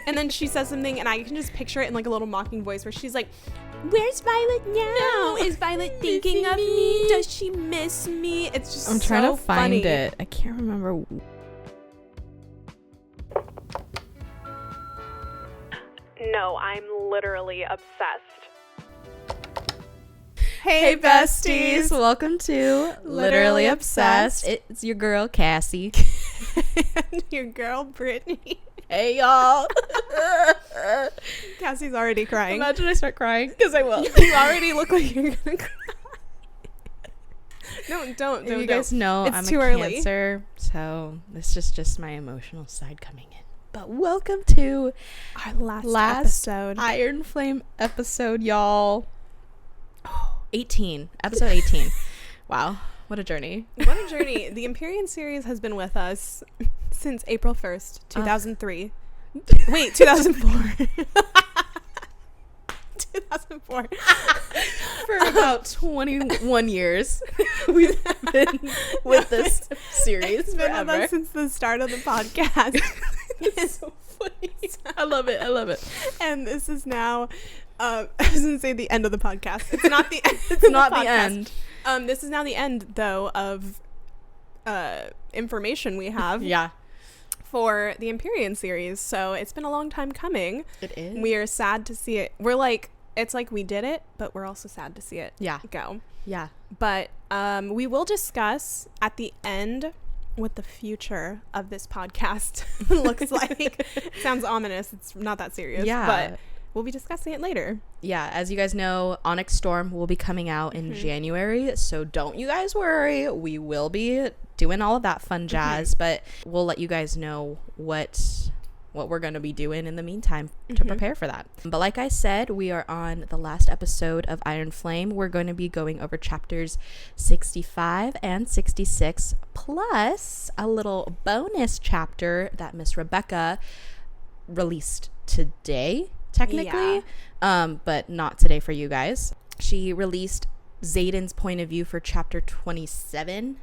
And then she says something, and I can just picture it in like a little mocking voice where she's like, where's Violet now? No, is Violet thinking of me? Does she miss me? It's just I'm trying to find funny. it. I can't remember. No, I'm literally obsessed. Hey besties, welcome to Literally Obsessed. It's your girl Cassy. And your girl Brittany. Hey y'all. Cassie's already crying. Imagine I start crying, because I will. You already look like you're gonna cry. No, don't. You guys know It's I'm too a early. Cancer, so this is just my emotional side coming in. But welcome to Our last episode. Iron Flame episode, y'all. 18. Episode 18. Wow. What a journey. What a journey. The Empyrean Series has been with us since April 1st, 2003. Wait, 2004. 2004. For about 21 years, we've been with this series It's been with forever. us since the start of the podcast. It's so funny. I love it. I love it. And this is now, I was going to say the end of the podcast. It's not the end. It's not the end. This is now the end, though, of information we have. Yeah. For the Empyrean series. So it's been a long time coming. It is. We are sad to see it. We're like, it's like we did it, but we're also sad to see it go. Yeah. But we will discuss at the end what the future of this podcast looks like. It sounds ominous. It's not that serious. Yeah. But we'll be discussing it later. Yeah. As you guys know, Onyx Storm will be coming out in January. So don't you guys worry. We will be doing all of that fun jazz, but we'll let you guys know what we're going to be doing in the meantime to prepare for that. But like I said, we are on the last episode of Iron Flame. We're going to be going over chapters 65 and 66, plus a little bonus chapter that Miss Rebecca released today, technically, but not today for you guys. She released Xaden's point of view for chapter 23.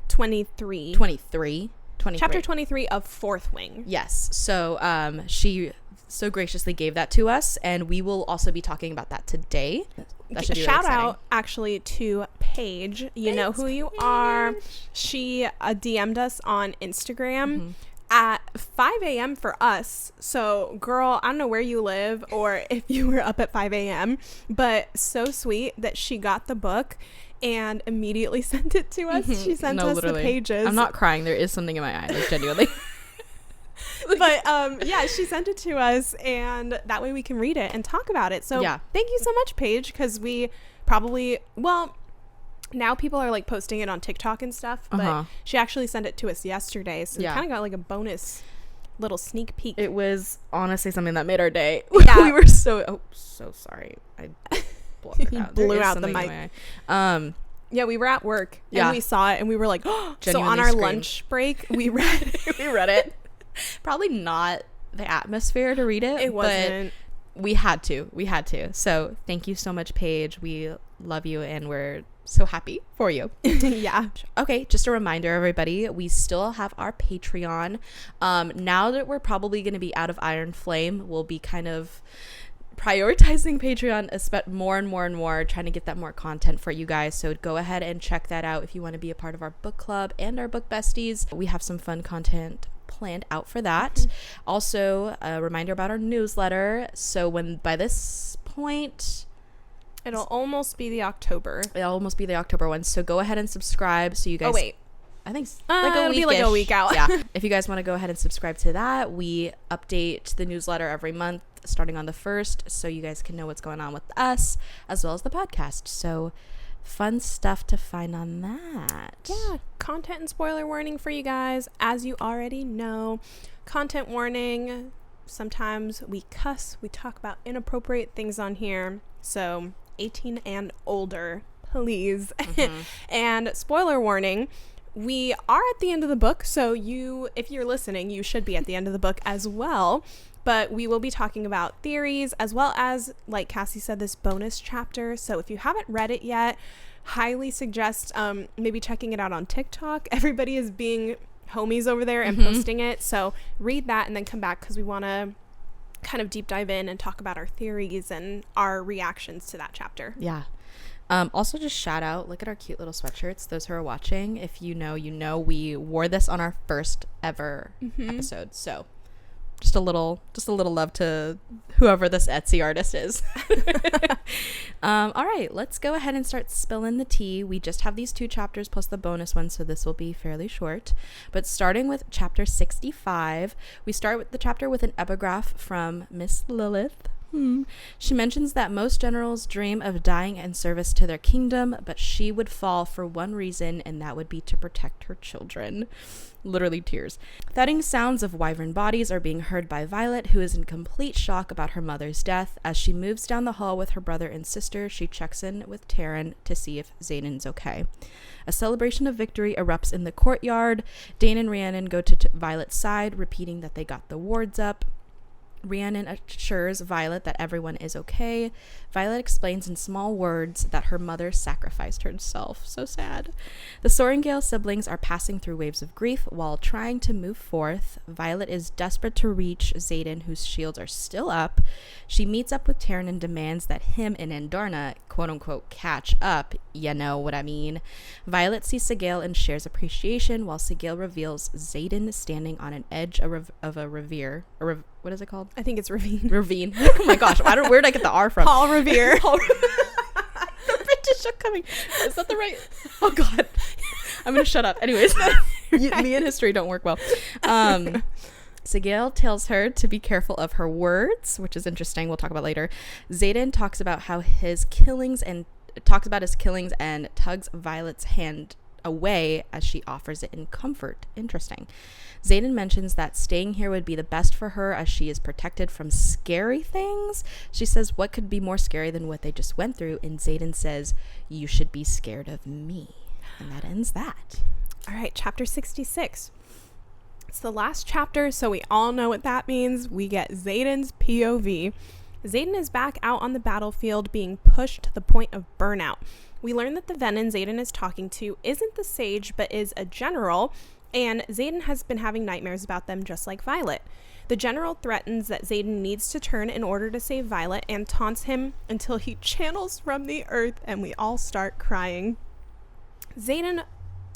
Chapter 23 of Fourth Wing. Yes. So she so graciously gave that to us, and we will also be talking about that today. That should be Shout really exciting. out actually to Paige. You know who you are. She DM'd us on Instagram at 5 a.m. for us. So girl, I don't know where you live or if you were up at 5 a.m. but so sweet that she got the book and immediately sent it to us. She sent us literally. the pages. I'm not crying. There is something in my eye, like, genuinely. But yeah, she sent it to us, and that way we can read it and talk about it. So Yeah. thank you so much, Paige, because we probably, well, now people are like posting it on TikTok and stuff, but she actually sent it to us yesterday, so we kind of got like a bonus little sneak peek. It was honestly something that made our day. Yeah. We were so sorry. I blew out the mic. Yeah, we were at work and we saw it and we were like, oh, so on our lunch break we read it. Probably not the atmosphere to read it. It wasn't. But we had to. So thank you so much, Paige. We love you and we're so happy for you. Yeah. Okay, just a reminder, everybody, we still have our Patreon. Now that we're probably going to be out of Iron Flame, we'll be kind of prioritizing Patreon more and more, trying to get that more content for you guys. So go ahead and check that out if you want to be a part of our book club and our book besties. We have some fun content planned out for that. Also, a reminder about our newsletter. So by this point, it'll almost be the October one. So go ahead and subscribe so you guys... Oh, wait. I think it'll be like a week out. Yeah. If you guys want to go ahead and subscribe to that, we update the newsletter every month starting on the 1st, so you guys can know what's going on with us as well as the podcast. So fun stuff to find on that. Yeah, content and spoiler warning for you guys. As you already know, content warning, sometimes we cuss, we talk about inappropriate things on here, so 18 and older, please. And spoiler warning, we are at the end of the book, so if you're listening, you should be at the end of the book as well. But we will be talking about theories as well as, like Cassy said, this bonus chapter. So if you haven't read it yet, highly suggest maybe checking it out on TikTok. Everybody is being homies over there and posting it. So read that and then come back, because we want to kind of deep dive in and talk about our theories and our reactions to that chapter. Yeah. Also, just shout out, look at our cute little sweatshirts. Those who are watching, if you know, we wore this on our first ever episode. So just a little love to whoever this Etsy artist is. All right, let's go ahead and start spilling the tea. We just have these 2 chapters plus the bonus one, so this will be fairly short. But starting with chapter 65, we start with the chapter with an epigraph from Miss Lilith. She mentions that most generals dream of dying in service to their kingdom, but she would fall for one reason, and that would be to protect her children. Literally tears. Thudding sounds of wyvern bodies are being heard by Violet, who is in complete shock about her mother's death. As she moves down the hall with her brother and sister, she checks in with Taryn to see if Xaden's okay. A celebration of victory erupts in the courtyard. Dane and Rhiannon go to Violet's side, repeating that they got the wards up. Rhiannon assures Violet that everyone is okay. Violet explains in small words that her mother sacrificed herself. So sad. The Sorrengail siblings are passing through waves of grief while trying to move forth. Violet is desperate to reach Xaden, whose shields are still up. She meets up with Taryn and demands that him and Andarna, quote-unquote, catch up. You know what I mean. Violet sees Sigale and shares appreciation, while Sigale reveals Xaden standing on an edge of a revere. What is it called? I think it's ravine. Ravine. Oh my gosh. Where did I get the R from? Paul Revere. The British are coming. Is that the right? Oh God. I'm going to shut up. Anyways, me and history don't work well. Sigale tells her to be careful of her words, which is interesting. We'll talk about later. Xaden talks about his killings and tugs Violet's hand away as she offers it in comfort. Interesting. Xaden mentions that staying here would be the best for her as she is protected from scary things. She says, what could be more scary than what they just went through? And Xaden says, you should be scared of me. And that ends that. All right, chapter 66. It's the last chapter, so we all know what that means. We get Xaden's POV. Xaden is back out on the battlefield being pushed to the point of burnout. We learn that the Venom Xaden is talking to isn't the sage, but is a general, and Xaden has been having nightmares about them just like Violet. The general threatens that Xaden needs to turn in order to save Violet and taunts him until he channels from the earth and we all start crying. Xaden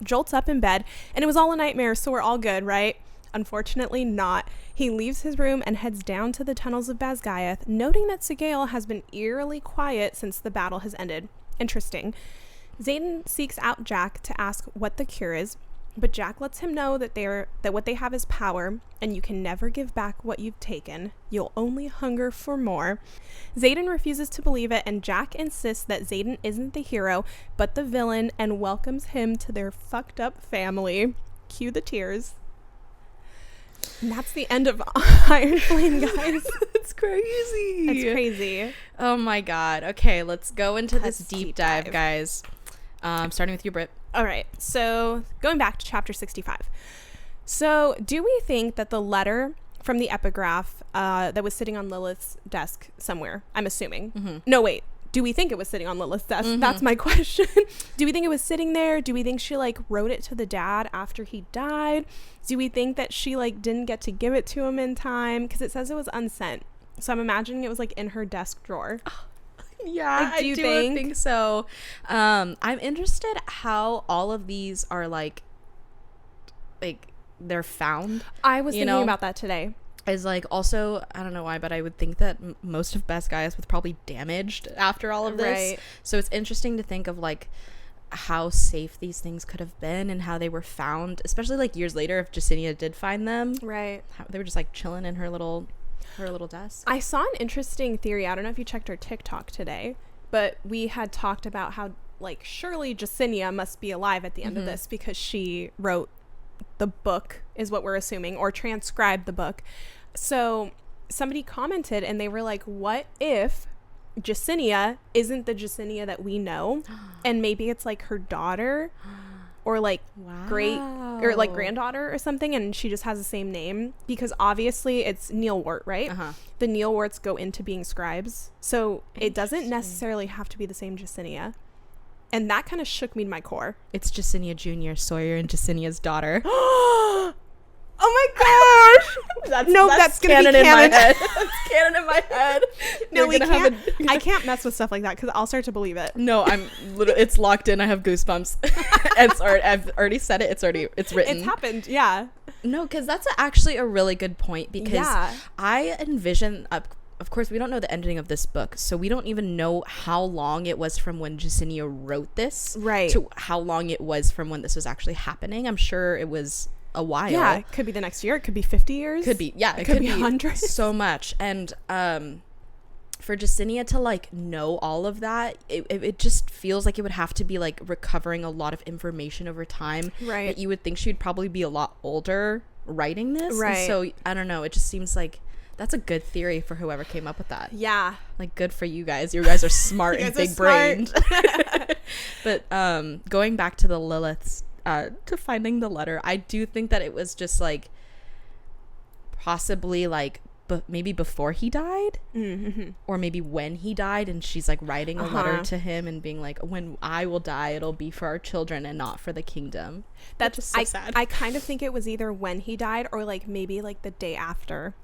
jolts up in bed, and it was all a nightmare, so we're all good, right? Unfortunately not. He leaves his room and heads down to the tunnels of Basgiath, noting that Sigale has been eerily quiet since the battle has ended. Interesting. Xaden seeks out Jack to ask what the cure is, but Jack lets him know that what they have is power, and you can never give back what you've taken. You'll only hunger for more. Xaden refuses to believe it, and Jack insists that Xaden isn't the hero, but the villain, and welcomes him to their fucked up family. Cue the tears. And that's the end of Iron Flame, guys. It's crazy. It's crazy. Oh my God. Okay, let's go into this deep dive, guys. Starting with you, Britt. All right, so going back to chapter 65. So do we think that the letter from the epigraph that was sitting on Lilith's desk somewhere, I'm assuming. Mm-hmm. No, wait. Do we think it was sitting on Lilith's desk? Mm-hmm. That's my question. Do we think it was sitting there? Do we think she wrote it to the dad after he died? Do we think that she didn't get to give it to him in time? Because it says it was unsent. So I'm imagining it was in her desk drawer. Yeah, I do think so. I'm interested how all of these are they're found. I was thinking about that today. Is also, I don't know why, but I would think that most of Basgiath was probably damaged after all of this. Right. So it's interesting to think of how safe these things could have been and how they were found, especially years later if Jacinia did find them. Right. They were just chilling in her little desk. I saw an interesting theory. I don't know if you checked our TikTok today, but we had talked about how surely Jacinia must be alive at the end of this because she wrote the book, is what we're assuming, or transcribed the book. So somebody commented and they were like, what if Jacinia isn't the Jacinia that we know, and maybe it's her daughter or great or granddaughter or something, and she just has the same name? Because obviously it's Neilwort, right? The Neilworts go into being scribes, so it doesn't necessarily have to be the same Jacinia. And that kind of shook me to my core. It's Jacinia Jr., Sawyer and Jacinia's daughter. Oh my That's that's gonna be canon in my canon. head. That's canon in my head. No, You're we gonna have can't. I can't mess with stuff like that because I'll start to believe it. No, I'm literally. It's locked in. I have goosebumps. I've already said it. It's written. It's happened. Yeah. No, because that's actually a really good point. Because I envision. Of course, we don't know the ending of this book, so we don't even know how long it was from when Jacinia wrote this, right, to how long it was from when this was actually happening. I'm sure it was a while. Yeah, it could be the next year. It could be 50 years. Could be. Yeah, it could be hundreds. So much. And for Jacinia to like know all of that, it just feels like it would have to be like recovering a lot of information over time. Right. That you would think she'd probably be a lot older writing this. Right. And so I don't know. It just seems like that's a good theory for whoever came up with that. Yeah. Like, good for you guys. You guys are smart and big brained. But going back to the Liliths, to finding the letter, I do think that it was just like possibly like maybe before he died, or maybe when he died, and she's like writing a letter to him and being like, when I will die, it'll be for our children and not for the kingdom. That's just so sad. I kind of think it was either when he died or like maybe like the day after.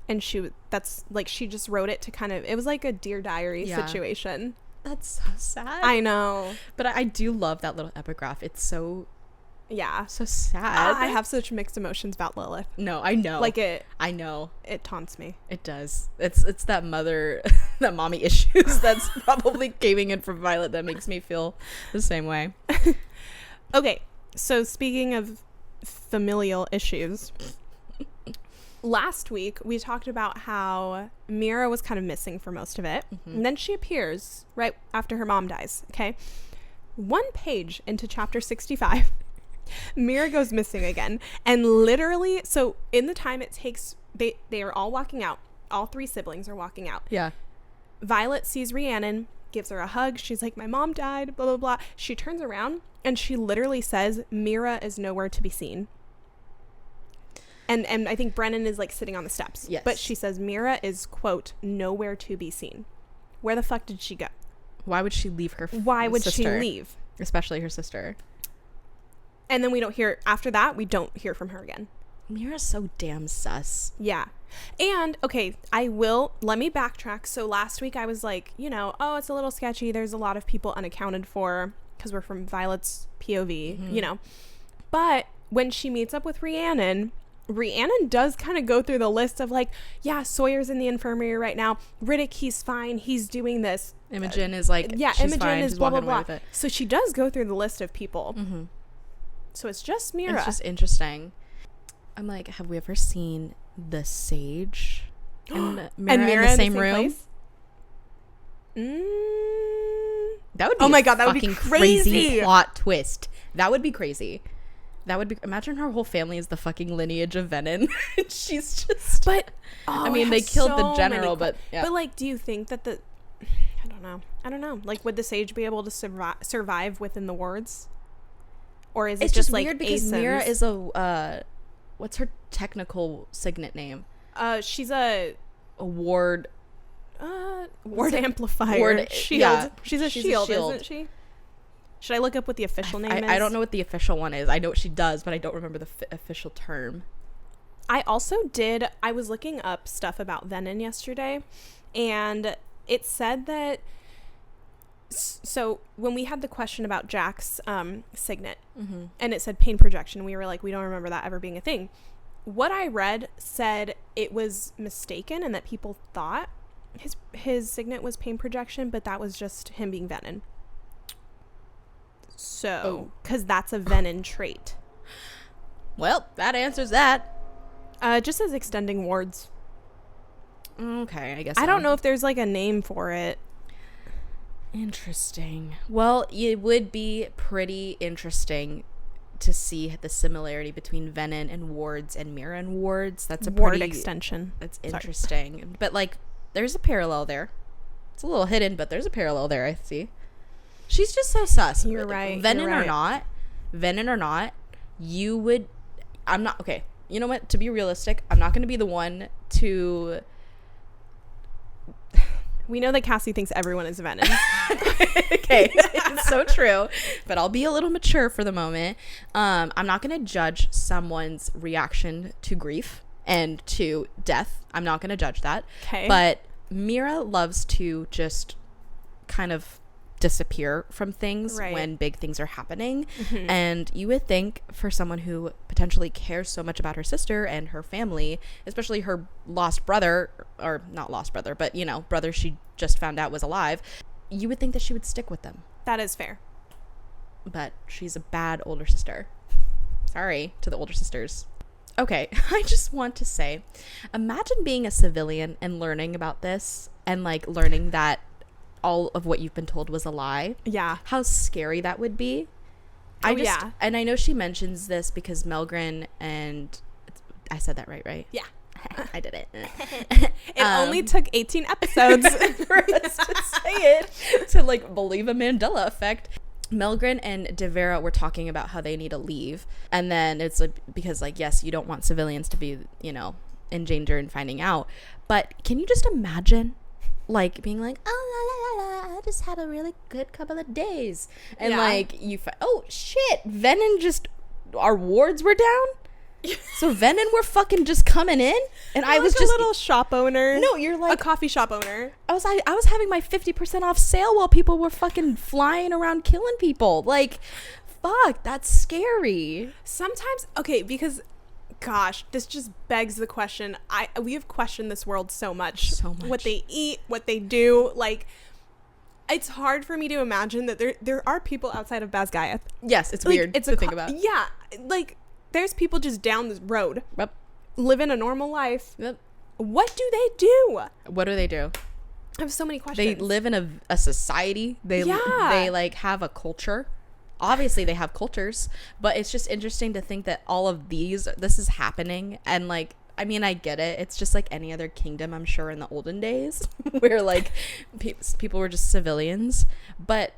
And she just wrote it to kind of, it was like a Dear Diary situation. That's so sad. I know. But I do love that little epigraph. It's so sad. I have such mixed emotions about Lilith. No, I know. I know. It taunts me. It does. It's that mother, that mommy issues that's probably caving in for Violet that makes me feel the same way. Okay, so speaking of familial issues, last week we talked about how Mira was kind of missing for most of it, and then she appears right after her mom dies. Okay, one page into chapter 65, Mira goes missing again, and literally, so in the time it takes, they are all walking out. All three siblings are walking out. Yeah. Violet sees Rhiannon, gives her a hug. She's like, my mom died, blah blah blah. She turns around and she literally says, Mira is nowhere to be seen. And I think Brennan is like sitting on the steps. Yes. But she says Mira is, quote, nowhere to be seen. Where the fuck did she go? Why would she leave her Why would sister? she leave? Especially her sister. And then we don't hear, after that, we don't hear from her again. Mira's so damn sus. Yeah. And, okay, let me backtrack. So last week I was like, oh, it's a little sketchy. There's a lot of people unaccounted for because we're from Violet's POV, But when she meets up with Rhiannon does kind of go through the list of like, yeah, Sawyer's in the infirmary right now. Riddick, he's fine. He's doing this. Imogen is like, Imogen fine. is She's blah, blah, walking away blah. with it. So she does go through the list of people. So it's just Mira. It's just interesting. I'm like, have we ever seen the Sage and Mira in the same room? That would be my god, that would be crazy plot twist. That would be crazy. That would be, imagine her whole family is the fucking lineage of Venom. She's just, but I mean, they killed the general, but yeah. But like, do you think that I don't know. Like, would the Sage be able to survive within the wards? Or is it just like weird because Mira is a what's her technical signet name? She's a ward amplifier. Ward shield. Yeah. She's a shield, isn't she? Should I look up what the official name is? I don't know what the official one is. I know what she does, but I don't remember the official term. I was looking up stuff about Venom yesterday, and it said that, so when we had the question about Jack's signet, and it said pain projection, we were like, we don't remember that ever being a thing. What I read said it was mistaken and that people thought his signet was pain projection, but that was just him being Venom. So, because that's a Venom trait. Well, that answers that. Just as extending wards. Okay, I guess I don't know if there's like a name for it. Interesting. Well, it would be pretty interesting to see the similarity between Venom and wards and Mira and wards. That's a ward extension. That's interesting. Sorry. But like, there's a parallel there. It's a little hidden, but there's a parallel there, I see. She's just so sus. You're right. Venom or not, you would... I'm not... Okay, you know what? To be realistic, I'm not going to be the one to... We know that Cassie thinks everyone is Venom. Okay, it's so true. But I'll be a little mature for the moment. I'm not going to judge someone's reaction to grief and to death. I'm not going to judge that. Okay. But Mira loves to just kind of disappear from things when big things are happening. And you would think for someone who potentially cares so much about her sister and her family, especially her lost brother, or not lost brother, but you know, brother she just found out was alive, you would think that she would stick with them. That is fair. But she's a bad older sister. Sorry to the older sisters. Okay, I just want to say, imagine being a civilian and learning about this and like learning that all of what you've been told was a lie. Yeah. How scary that would be. Yeah. And I know she mentions this because Melgren and I said that right? Yeah. I did it. It only took 18 episodes for us to say it, to like believe a Mandela effect. Melgren and Devera were talking about how they need to leave, and then it's like, because like, yes, you don't want civilians to be, you know, in danger and finding out, but can you just imagine like being like, oh la la la la, I just had a really good couple of days, and like you oh shit, Venom just, our wards were down. So Venom were fucking just coming in, and I was like just a little shop owner. No, you're like a coffee shop owner. I was having my 50% off sale while people were fucking flying around killing people. Like, fuck, that's scary. Sometimes, okay, because gosh, this just begs the question. We have questioned this world so much. What they eat, what they do, like, it's hard for me to imagine that there are people outside of Basgiath. Yes, it's like, weird to think about. Yeah, like there's people just down this road. Yep. Living a normal life. Yep. What do they do? What do they do? I have so many questions. They live in a society. They like have a culture. Obviously they have cultures, but it's just interesting to think that all of this is happening, and like, I mean, I get it. It's just like any other kingdom, I'm sure, in the olden days where like people were just civilians. But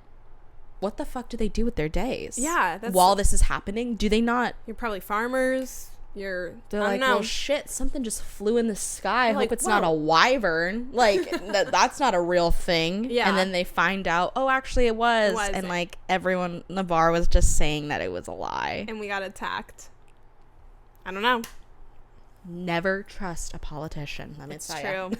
what the fuck do they do with their days? Yeah. While this is happening, do they not? You're probably farmers. They're like, well, shit, something just flew in the sky. I hope it's not a wyvern. Like, that's not a real thing. Yeah. And then they find out, oh, actually it was. And like everyone, Navarre was just saying that it was a lie. And we got attacked. I don't know. Never trust a politician. It's true.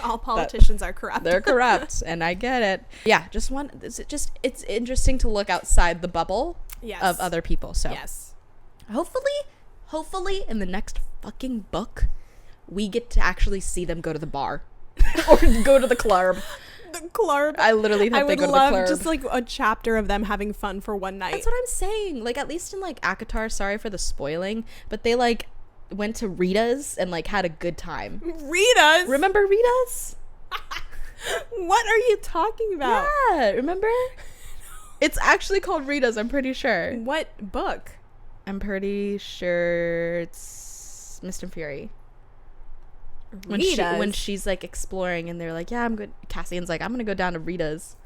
All politicians are corrupt. They're corrupt, and I get it. Yeah, it's interesting to look outside the bubble of other people. So yes, hopefully in the next fucking book, we get to actually see them go to the bar or go to the club. The club. I literally think they go to the club. Just like a chapter of them having fun for one night. That's what I'm saying. Like, at least in like ACOTAR, sorry for the spoiling, but they like went to Rita's and like had a good time. Rita's? Remember Rita's? What are you talking about? Yeah, remember? It's actually called Rita's, I'm pretty sure. What book? I'm pretty sure it's Mist and Fury. When she's like exploring and they're like, yeah, I'm good. Cassian's like, I'm gonna go down to Rita's.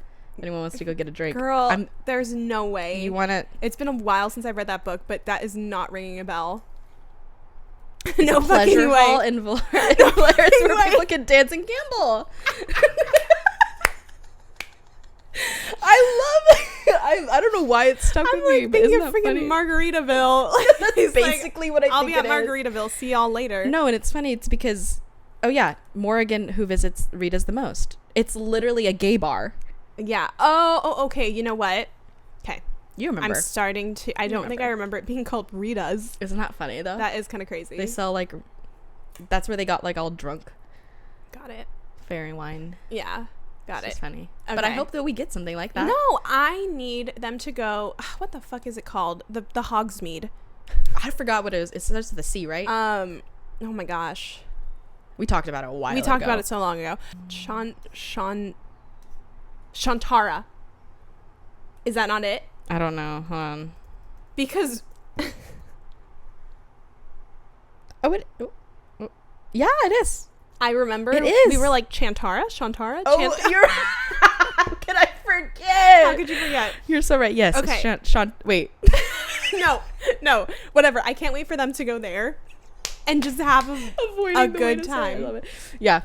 Anyone wants to go get a drink? Girl, there's no way. You want it? It's been a while since I've read that book, but that is not ringing a bell. No fucking way. In Valeris where people can dance and gamble. I love it. I don't know why it stuck with me. I'm like thinking of freaking Margaritaville. That's basically what I think I'll be at Margaritaville. See y'all later. No, and it's funny. It's because, oh yeah, Morrigan, who visits Rita's the most. It's literally a gay bar. Yeah. Oh, okay. You know what? Okay. You remember. I'm starting to. I don't think I remember it being called Rita's. Isn't that funny, though? That is kind of crazy. They sell, like, that's where they got, like, all drunk. Got it. Fairy wine. Yeah. Got it. It's funny. Okay. But I hope that we get something like that. No, I need them to go. What the fuck is it called? The Hogsmeade. I forgot what it is. It starts with a C, right? Oh my gosh. We talked about it a while ago. We talked about it so long ago. Shantara. Is that not it? I don't know. Hold on. Because yeah, it is. I remember it is. We were like Shantara. Oh, you're how could I forget? How could you forget? You're so right. Yes. Okay. Wait. No. Whatever. I can't wait for them to go there and just have a good time. I love it. Yeah.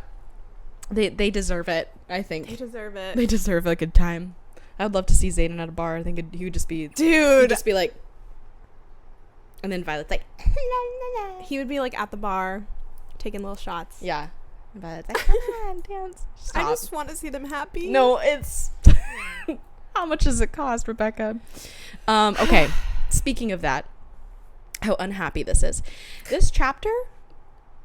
They deserve it, I think. They deserve it. They deserve a good time. I would love to see Xaden at a bar. I think he would just be... Dude. He'd just be like... And then Violet's like, He would be like at the bar taking little shots. yeah. And Violet's like, come on, dance. Stop. I just want to see them happy. No, it's how much does it cost, Rebecca? Okay. Speaking of that, how unhappy this is. This chapter,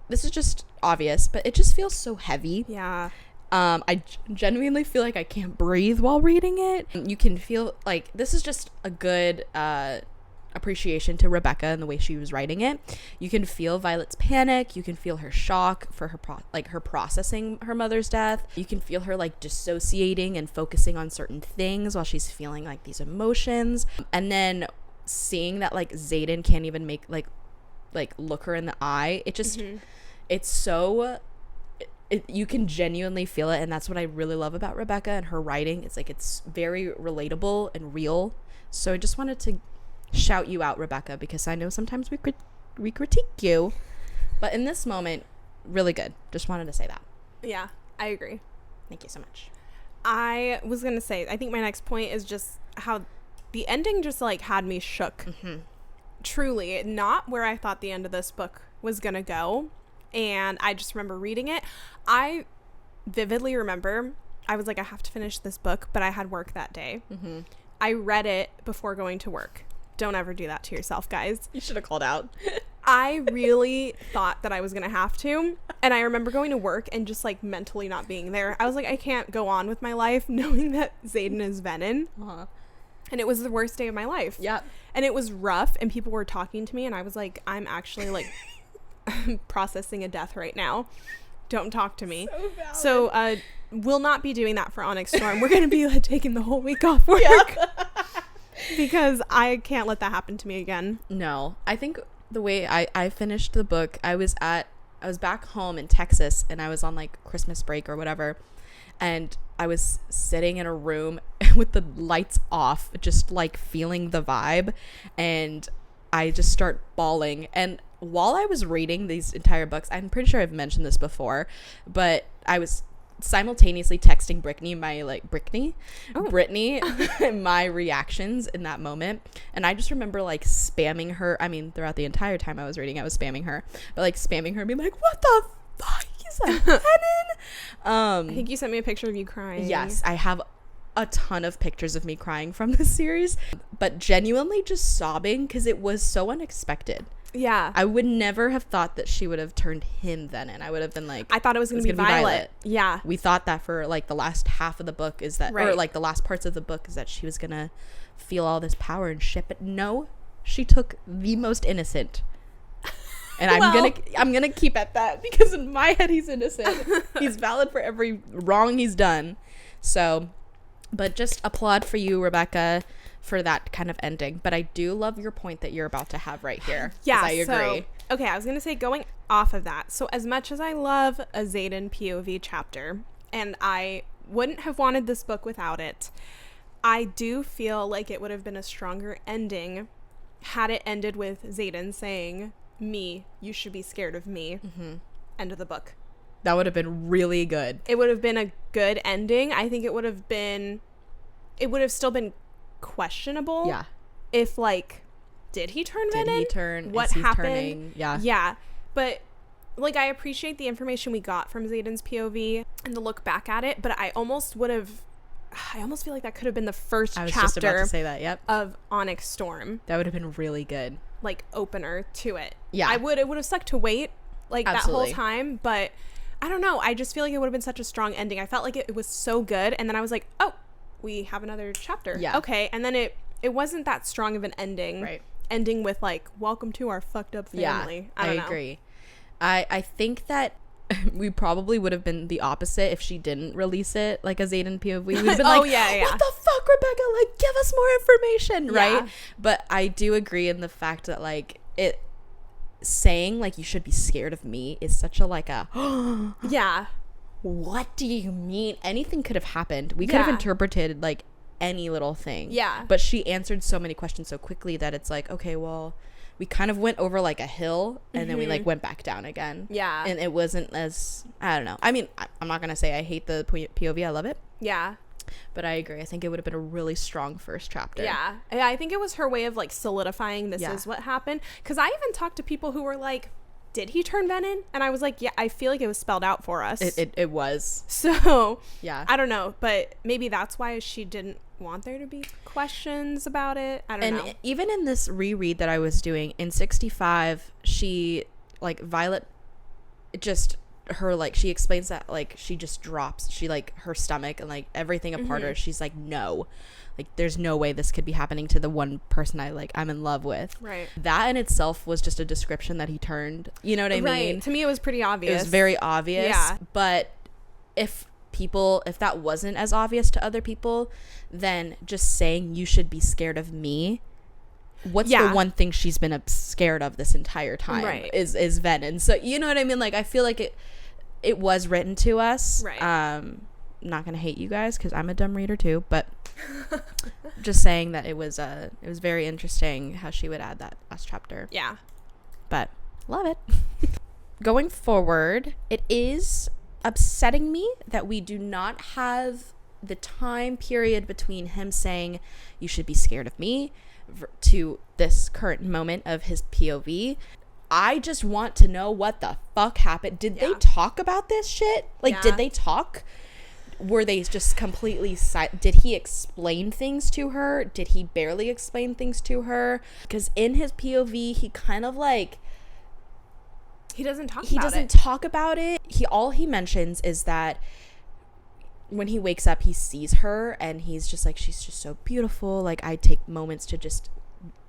this is just obvious, but it just feels so heavy. Yeah. I genuinely feel like I can't breathe while reading it. You can feel like this is just a good appreciation to Rebecca and the way she was writing it. You can feel Violet's panic. You can feel her shock for her her processing her mother's death. You can feel her like dissociating and focusing on certain things while she's feeling like these emotions. And then seeing that like Xaden can't even make like look her in the eye. It just it's so you can genuinely feel it, and that's what I really love about Rebecca and her writing. It's like it's very relatable and real. So I just wanted to shout you out, Rebecca, because I know sometimes we critique you, but in this moment, really good. Just wanted to say that. Yeah, I agree. Thank you so much. I was gonna say, I think my next point is just how the ending just like had me shook. Truly, not where I thought the end of this book was gonna go. And I just remember reading it. I vividly remember I was like, I have to finish this book, but I had work that day. I read it before going to work. Don't ever do that to yourself, guys. You should have called out. I really thought that I was gonna have to, and I remember going to work and just like mentally not being there. I was like, I can't go on with my life knowing that Xaden is Venom. And it was the worst day of my life. Yep. And it was rough, and people were talking to me, and I was like, I'm actually like processing a death right now. Don't talk to me. So we'll not be doing that for Onyx Storm. We're gonna be like taking the whole week off work. Because I can't let that happen to me again. No, I think the way I finished the book, I was back home in Texas, and I was on like Christmas break or whatever, and I was sitting in a room with the lights off, just like feeling the vibe, and I just start bawling. And while I was reading these entire books, I'm pretty sure I've mentioned this before, but I was simultaneously texting Brittany my reactions in that moment. And I just remember like spamming her. I mean, throughout the entire time I was reading, I was spamming her, but like spamming her and being like, what the fuck is that happening? I think you sent me a picture of you crying. Yes, I have a ton of pictures of me crying from this series, but genuinely just sobbing because it was so unexpected. Yeah. I would never have thought that she would have turned him then, and I would have been like, I thought it was going to be Violet. Yeah. We thought that for like the last half of the book is that, right. Or like the last parts of the book is that she was going to feel all this power and shit, but no, she took the most innocent. And I'm going to keep at that because in my head he's innocent. He's valid for every wrong he's done. So, but just applaud for you, Rebecca, for that kind of ending. But I do love your point that you're about to have right here. Yeah, I agree. Okay, I was going to say, going off of that, so as much as I love a Xaden POV chapter, and I wouldn't have wanted this book without it, I do feel like it would have been a stronger ending had it ended with Xaden saying, me, you should be scared of me. End of the book. That would have been really good. It would have been a good ending. I think it would have still been questionable. Yeah. If like, did he turn Venom? Did he turn? What is he happened? Turning? Yeah. Yeah. But like, I appreciate the information we got from Xaden's POV and the look back at it, but I almost feel like that could have been the first I was chapter just about to say that. Yep. of Onyx Storm. That would have been really good. Like, opener to it. Yeah. It would have sucked to wait like Absolutely. that whole time, but I don't know. I just feel like it would have been such a strong ending. I felt like it was so good, and then I was like, oh, we have another chapter. Yeah. Okay. And then it wasn't that strong of an ending. Right. Ending with like, welcome to our fucked up family. Yeah, I agree. I think that we probably would have been the opposite if she didn't release it like a Xaden POV. We'd have been Oh, like, yeah. what the fuck, Rebecca? Like, give us more information, Yeah. right? But I do agree in the fact that like it saying like you should be scared of me is such a like a Yeah. what do you mean? Anything could have happened. We could have interpreted like any little thing. Yeah. But she answered so many questions so quickly that it's like, okay, well, we kind of went over like a hill and then we like went back down again. Yeah. And it wasn't as, I don't know. I mean, I'm not going to say I hate the POV. I love it. Yeah. But I agree. I think it would have been a really strong first chapter. Yeah. I think it was her way of like solidifying this is what happened. Because I even talked to people who were like, did he turn venom? And I was like, yeah, I feel like it was spelled out for us. It was. So, yeah. I don't know. But maybe that's why she didn't want there to be questions about it. I don't know. And even in this reread that I was doing, in 65, she, like, Violet, just, her, like, she explains that, like, she just drops, she, like, her stomach and, like, everything apart her. She's like, no. Like, there's no way this could be happening to the one person I'm in love with. Right. That in itself was just a description that he turned. You know what I mean? Right. To me, it was pretty obvious. It was very obvious. Yeah. But if that wasn't as obvious to other people, then just saying you should be scared of me. What's the one thing she's been scared of this entire time? Right. Is venom. So, you know what I mean? Like, I feel like it was written to us. Right. Not gonna hate you guys because I'm a dumb reader too, but just saying that it was very interesting how she would add that last chapter. Yeah. But love it. Going forward, it is upsetting me that we do not have the time period between him saying you should be scared of me to this current moment of his POV. I just want to know what the fuck happened. Did they talk about this shit? Like, did they talk? Were they just completely did he explain things to her? Did he barely explain things to her? Because in his POV, he kind of like, he doesn't talk about it. All he mentions is that when he wakes up, he sees her and he's just like, she's just so beautiful. Like, I take moments to just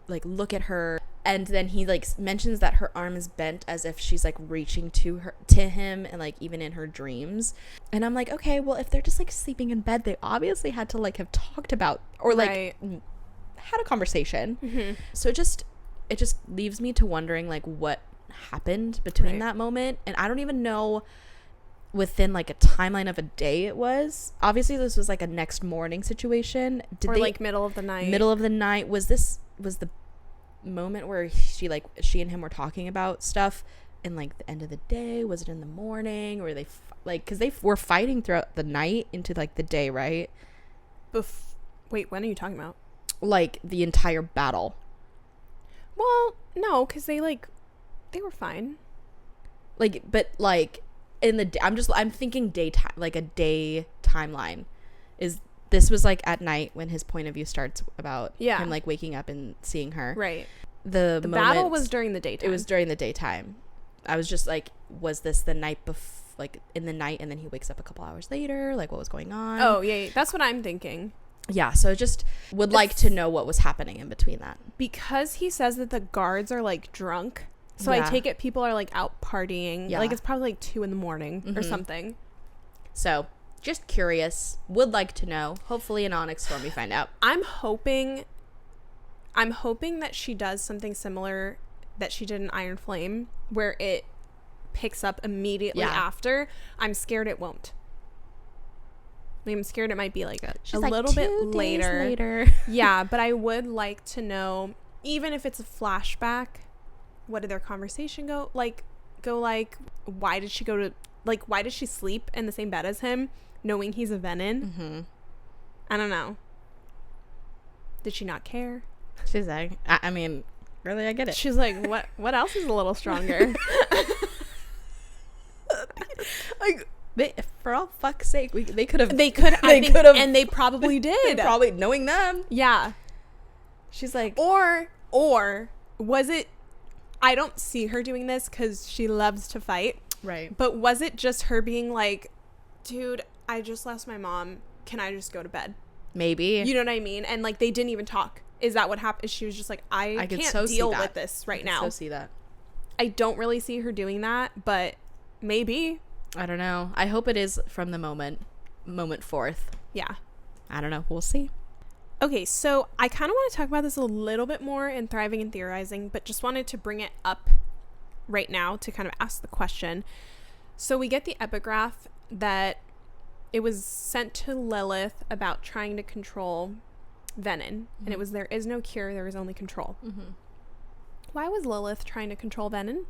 like look at her. And then he like mentions that her arm is bent as if she's like reaching to him, and like even in her dreams. And I'm like, okay, well, if they're just like sleeping in bed, they obviously had to like have talked about or like had a conversation. So it just leaves me to wondering like what happened between that moment. And I don't even know within like a timeline of a day it was. Obviously this was like a next morning situation. Like middle of the night. Was the moment where she and him were talking about stuff in like the end of the day? Was it in the morning? Or they because they were fighting throughout the night into like the day, right? Wait, when are you talking about? Like the entire battle. Well, no, because they were fine. Like, but like in the I'm thinking daytime, like a day timeline. This was like at night when his point of view starts about him like waking up and seeing her. Right. The battle was during the daytime. It was during the daytime. I was just like, was this the night like in the night, and then he wakes up a couple hours later? Like, what was going on? Oh, yeah. That's what I'm thinking. Yeah. So I just would like to know what was happening in between that. Because he says that the guards are like drunk. So I take it people are like out partying. Yeah. Like it's probably like 2 a.m. or something. So just curious, would like to know. Hopefully in Onyx Storm we find out. I'm hoping that she does something similar that she did in Iron Flame, where it picks up immediately after. I'm scared it won't. I'm scared it might be like a little bit later. Yeah, but I would like to know, even if it's a flashback, what did their conversation go like, why did she sleep in the same bed as him, knowing he's a venom? I don't know. Did she not care? She's like, I mean, really, I get it. She's like, what else is a little stronger? Like, for all fuck's sake, they could have, and they probably did. Probably knowing them. Yeah. She's like, or was it, I don't see her doing this because she loves to fight. Right. But was it just her being like, dude, I just lost my mom. Can I just go to bed? Maybe. You know what I mean? And like, they didn't even talk. Is that what happened? She was just like, I can't deal with this right now. I can so see that. I don't really see her doing that, but maybe. I don't know. I hope it is from the moment forth. Yeah. I don't know. We'll see. Okay, so I kind of want to talk about this a little bit more in Thriving and Theorizing, but just wanted to bring it up right now to kind of ask the question. So we get the epigraph that it was sent to Lilith about trying to control venom, and it was, there is no cure, there is only control. Why was Lilith trying to control venom?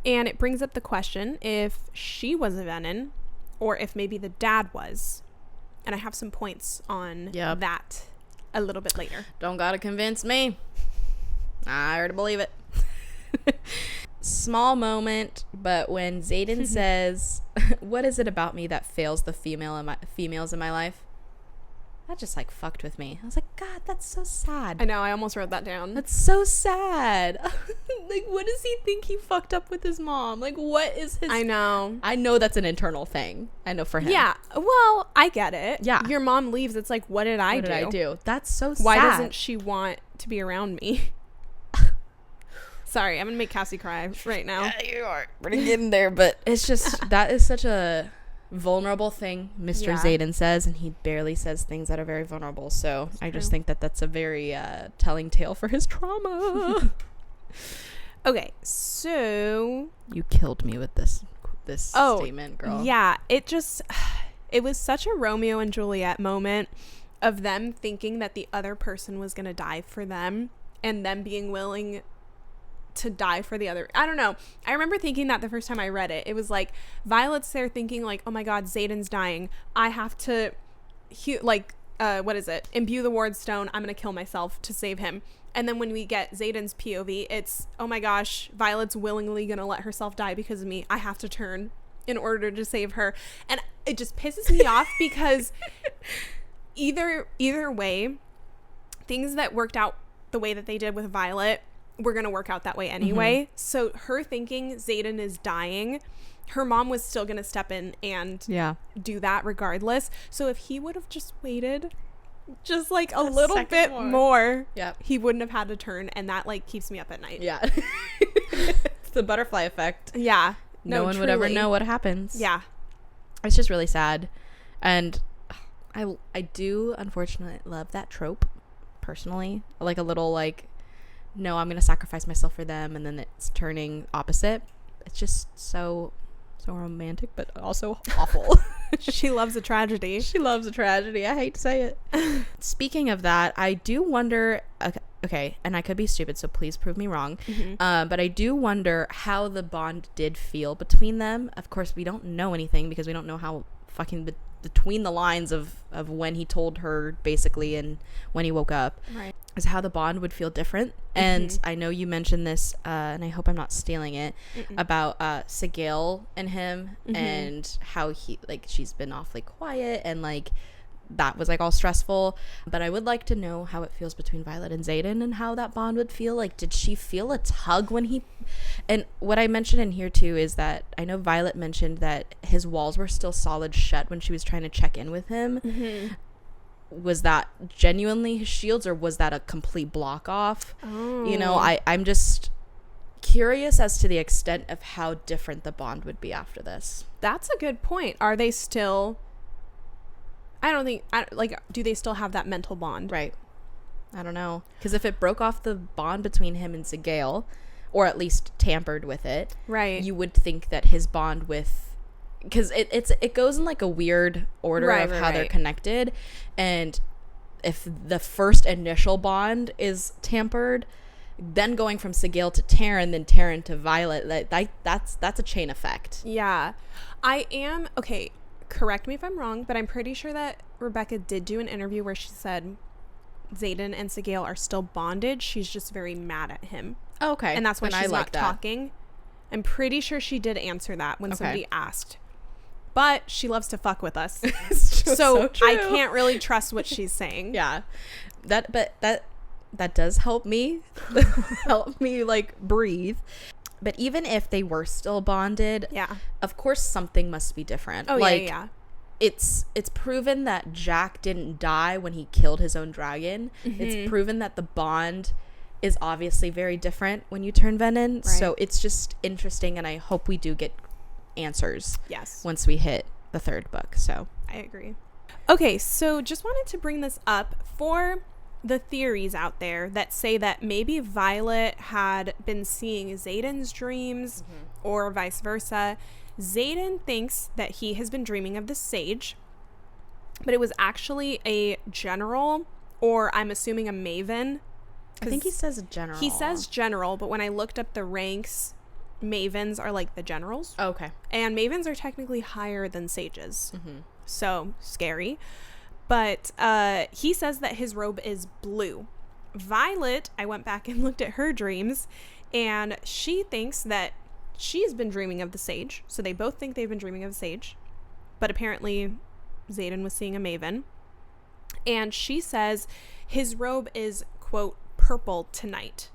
And it brings up the question if she was a venom, or if maybe the dad was. And I have some points on Yep. that a little bit later. Don't gotta convince me. I already believe it. Small moment, but when Xaden says, "What is it about me that fails the females in my life?" That just like fucked with me. I was like, God, that's so sad. I know, I almost wrote that down. That's so sad. Like, what does he think he fucked up with his mom? Like, what is his... I know that's an internal thing. I know for him. Yeah, well, I get it. Yeah. Your mom leaves, it's like, what did I do? That's so sad. Why doesn't she want to be around me? Sorry, I'm gonna make Cassy cry right now. Yeah, you are. We're getting there, but it's just, that is such a vulnerable thing Mr. Xaden says, and he barely says things that are very vulnerable. So I just think that that's a very telling tale for his trauma. Okay, so you killed me with this statement, girl. Yeah, it was such a Romeo and Juliet moment of them thinking that the other person was gonna die for them, and them being willing to die for the other. I don't know. I remember thinking that the first time I read it. It was like Violet's there thinking like, oh my God, Xaden's dying. I have to imbue the ward stone. I'm gonna kill myself to save him. And then when we get Xaden's POV, it's, oh my gosh, Violet's willingly gonna let herself die because of me. I have to turn in order to save her. And it just pisses me off because either way, things that worked out the way that they did with Violet, we're going to work out that way anyway. So her thinking Xaden is dying, her mom was still going to step in and do that regardless. So if he would have just waited just like a little bit more, he wouldn't have had to turn. And that like keeps me up at night. Yeah. It's the butterfly effect. Yeah. No one would ever know what happens. Yeah. It's just really sad. And I do unfortunately love that trope personally. Like a little like, no, I'm gonna sacrifice myself for them, and then it's turning opposite. It's just so romantic, but also awful. She loves a tragedy. She loves a tragedy. I hate to say it. Speaking of that, I do wonder, okay, and I could be stupid, so please prove me wrong, but I do wonder how the bond did feel between them. Of course, we don't know anything because we don't know how fucking between the lines of when he told her basically and when he woke up, right, is how the bond would feel different. And I know you mentioned this, and I hope I'm not stealing it, about Sigil and him, and how he, like, she's been awfully quiet, and like that was like all stressful. But I would like to know how it feels between Violet and Xaden, and how that bond would feel. Like, did she feel a tug when he... And what I mentioned in here too is that I know Violet mentioned that his walls were still solid shut when she was trying to check in with him. Was that genuinely his shields, or was that a complete block off? You know, I'm just curious as to the extent of how different the bond would be after this. That's a good point. Are they still... do they still have that mental bond? Right. I don't know. Because if it broke off the bond between him and Sigil, or at least tampered with it, right, you would think that his bond with... Because it goes in like a weird order of how they're connected. And if the first initial bond is tampered, then going from Sigil to Taryn, then Taryn to Violet, that's a chain effect. Yeah. Okay, correct me if I'm wrong, but I'm pretty sure that Rebecca did do an interview where she said Xaden and Sigil are still bonded. She's just very mad at him. Oh, okay. And that's why she's not talking. I'm pretty sure she did answer that when somebody asked. But she loves to fuck with us. so I can't really trust what she's saying. Yeah. That does help me. Help me like breathe. But even if they were still bonded, of course something must be different. Oh, like, yeah. It's proven that Jack didn't die when he killed his own dragon. It's proven that the bond is obviously very different when you turn Venom. Right. So it's just interesting, and I hope we do get answers once we hit the third book. So I agree. Okay, so just wanted to bring this up for the theories out there that say that maybe Violet had been seeing Xaden's dreams or vice versa. Xaden thinks that he has been dreaming of the sage, but it was actually a general, or I'm assuming a maven. I think he says general. He says general, but when I looked up the ranks, mavens are like the generals. Okay. And mavens are technically higher than sages. So scary. But he says that his robe is blue. Violet, I went back and looked at her dreams, and she thinks that she's been dreaming of the sage. So they both think they've been dreaming of the sage. But apparently Xaden was seeing a maven. And she says his robe is, quote, purple tonight.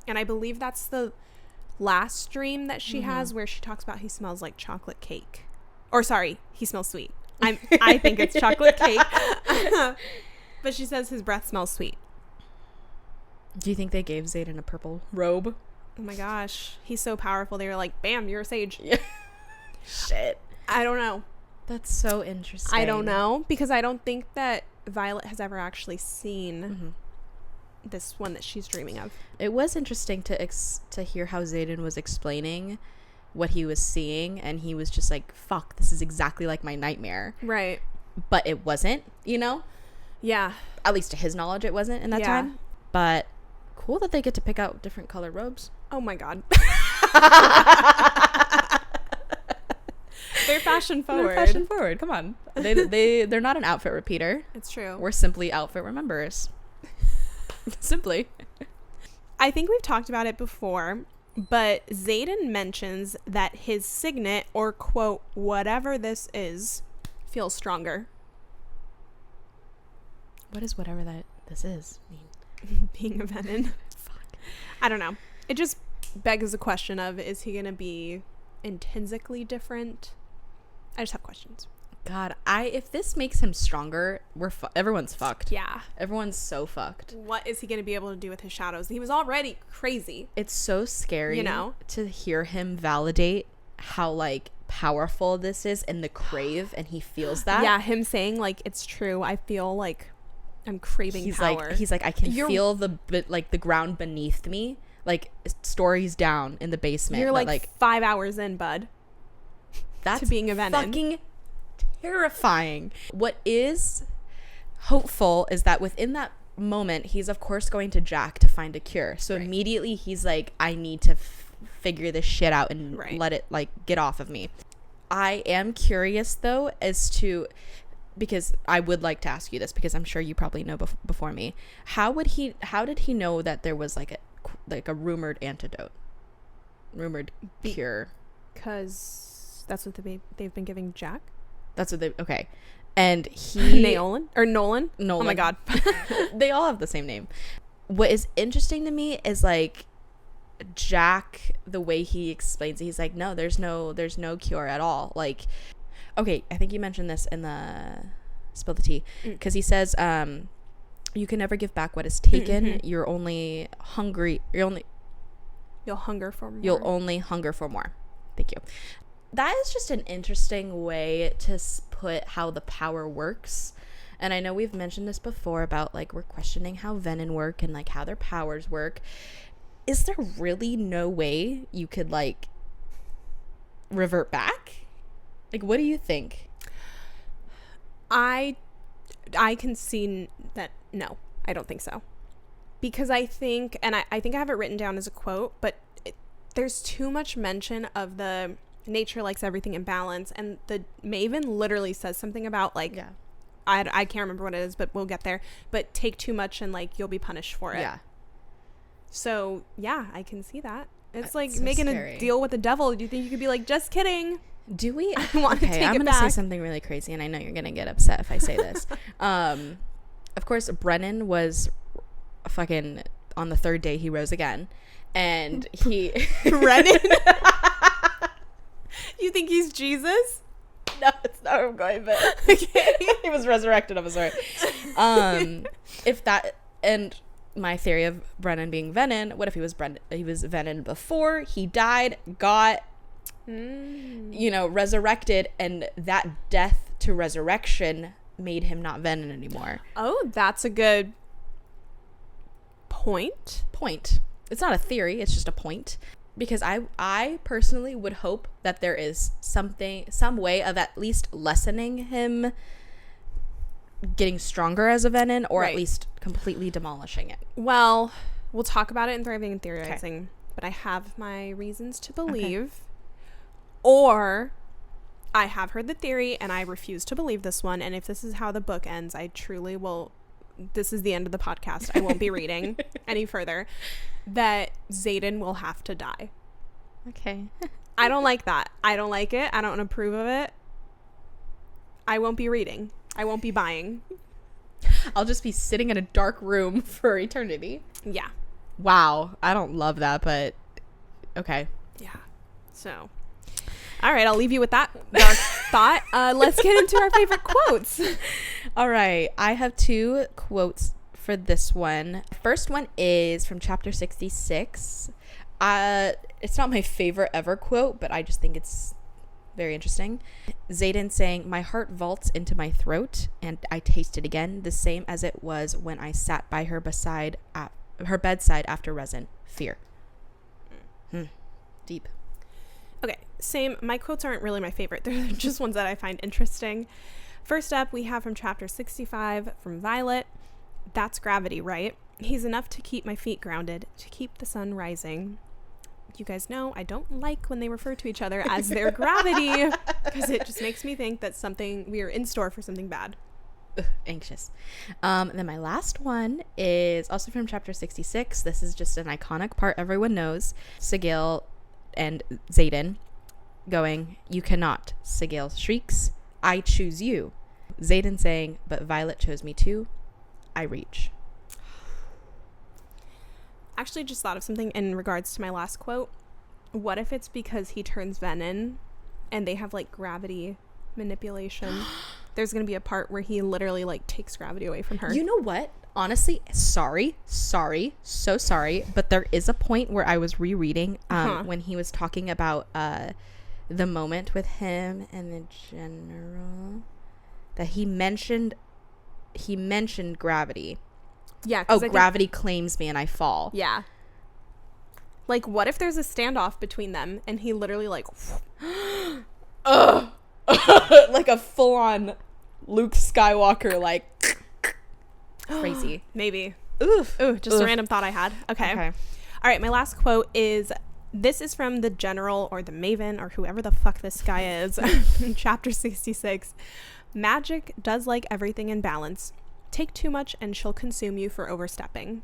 And I believe that's the last dream that she has, where she talks about he smells like chocolate cake. Or sorry, he smells sweet. I think it's chocolate cake. But she says his breath smells sweet. Do you think they gave Xaden a purple robe? Oh my gosh. He's so powerful. They were like, bam, you're a sage. Yeah. Shit. I don't know. That's so interesting. I don't know, because I don't think that Violet has ever actually seen this one that she's dreaming of. It was interesting to hear how Xaden was explaining what he was seeing, and he was just like, fuck, this is exactly like my nightmare. Right. But it wasn't, you know? Yeah. At least to his knowledge, it wasn't in that time. But cool that they get to pick out different color robes. Oh my god. They're fashion forward. They're fashion forward. Come on. They're not an outfit repeater. It's true. We're simply outfit rememberers. Simply. I think we've talked about it before, but Xaden mentions that his signet, or quote, whatever this is, feels stronger. What is whatever this is mean? Being a venom. Fuck. I don't know. It just begs the question of, is he going to be intrinsically different? I just have questions. God, if this makes him stronger, everyone's fucked. Yeah. Everyone's so fucked. What is he going to be able to do with his shadows? He was already crazy. It's so scary, you know, to hear him validate how, like, powerful this is in the crave, and he feels that. Yeah, him saying, like, it's true. I feel like I'm craving power. He's like, I can feel the ground beneath me. Like, stories down in the basement. You're like 5 hours in, bud. That's to being a venom. Fucking terrifying. What is hopeful is that within that moment, he's of course going to Jack to find a cure. So immediately he's like, I need to figure this shit out and let it, like, get off of me. I am curious though as to, because I would like to ask you this, because I'm sure you probably know before me. How did he know that there was like a rumored antidote, rumored cure? Because that's what they've been giving Jack. That's what okay. And Nolan. Oh my god. They all have the same name. What is interesting to me is, like, Jack, the way he explains it, he's like, no, there's no cure at all. Like, okay, I think you mentioned this in the Spill the Tea, because he says, you can never give back what is taken. You're only hungry. You'll hunger for more. You'll only hunger for more. Thank you. That is just an interesting way to put how the power works. And I know we've mentioned this before about, like, we're questioning how venom work and, like, how their powers work. Is there really no way you could, like, revert back? Like, what do you think? I can see that. No, I don't think so. Because I think, and I think I have it written down as a quote, but there's too much mention of the nature likes everything in balance, and the Maven literally says something about, like, I can't remember what it is, but we'll get there, but take too much and, like, you'll be punished for it. Yeah. So yeah, I can see that. It's like so making scary. A deal with the devil. Do you think you could be like, just kidding? Do we? I want to take it back. I'm gonna say something really crazy, and I know you're gonna get upset if I say this. Of course, Brennan was fucking on the third day he rose again, and he Brennan. You think he's Jesus? No, it's not where I'm going, but okay. He was resurrected. I'm sorry. If that, and my theory of Brennan being Venom, what if he was Venom before he died, got resurrected, and that death to resurrection made him not Venom anymore. Oh, that's a good point. It's not a theory, it's just a point. Because I personally would hope that there is some way of at least lessening him getting stronger as a Venom, or at least completely demolishing it. Well, we'll talk about it in Thriving and Theorizing, but I have my reasons to believe. Okay. Or I have heard the theory, and I refuse to believe this one. And if this is how the book ends, I truly will. This is the end of the podcast. I won't be reading any further. That Xaden will have to die. Okay. I don't like that. I don't like it. I don't approve of it. I won't be reading. I won't be buying. I'll just be sitting in a dark room for eternity. Yeah. Wow. I don't love that, but okay. Yeah. So, all right. I'll leave you with that dark thought. Let's get into our favorite quotes. All right. I have 2 quotes for this one. First one is from chapter 66. It's not my favorite ever quote, but I just think it's very interesting. Xaden saying, "My heart vaults into my throat, and I taste it again, the same as it was when I sat by her bedside after resin. Fear." Deep. Okay, same. My quotes aren't really my favorite. They're just ones that I find interesting. First up, we have from chapter 65 from Violet. "That's gravity, right? He's enough to keep my feet grounded, to keep the sun rising." You guys know I don't like when they refer to each other as their gravity, because it just makes me think that we are in store for something bad. Anxious. And then my last one is also from chapter 66. This is just an iconic part everyone knows. Sigil and Xaden going, "You cannot." Sigil shrieks, "I choose you." Xaden saying, "But Violet chose me too. I reach." Actually just thought of something in regards to my last quote. What if it's because he turns Venom and they have like gravity manipulation? There's gonna be a part where he literally like takes gravity away from her. You know what? Honestly, so sorry, but there is a point where I was rereading when he was talking about the moment with him and the general, that he mentioned gravity. Yeah. Gravity claims me and I fall. Yeah. Like, what if there's a standoff between them and he literally like like a full-on Luke Skywalker, like crazy. Maybe. Oof. Ooh, just a random thought I had. Okay. All right, my last quote is, this is from the general or the maven or whoever the fuck this guy is in chapter 66. "Magic does like everything in balance. Take too much and she'll consume you for overstepping."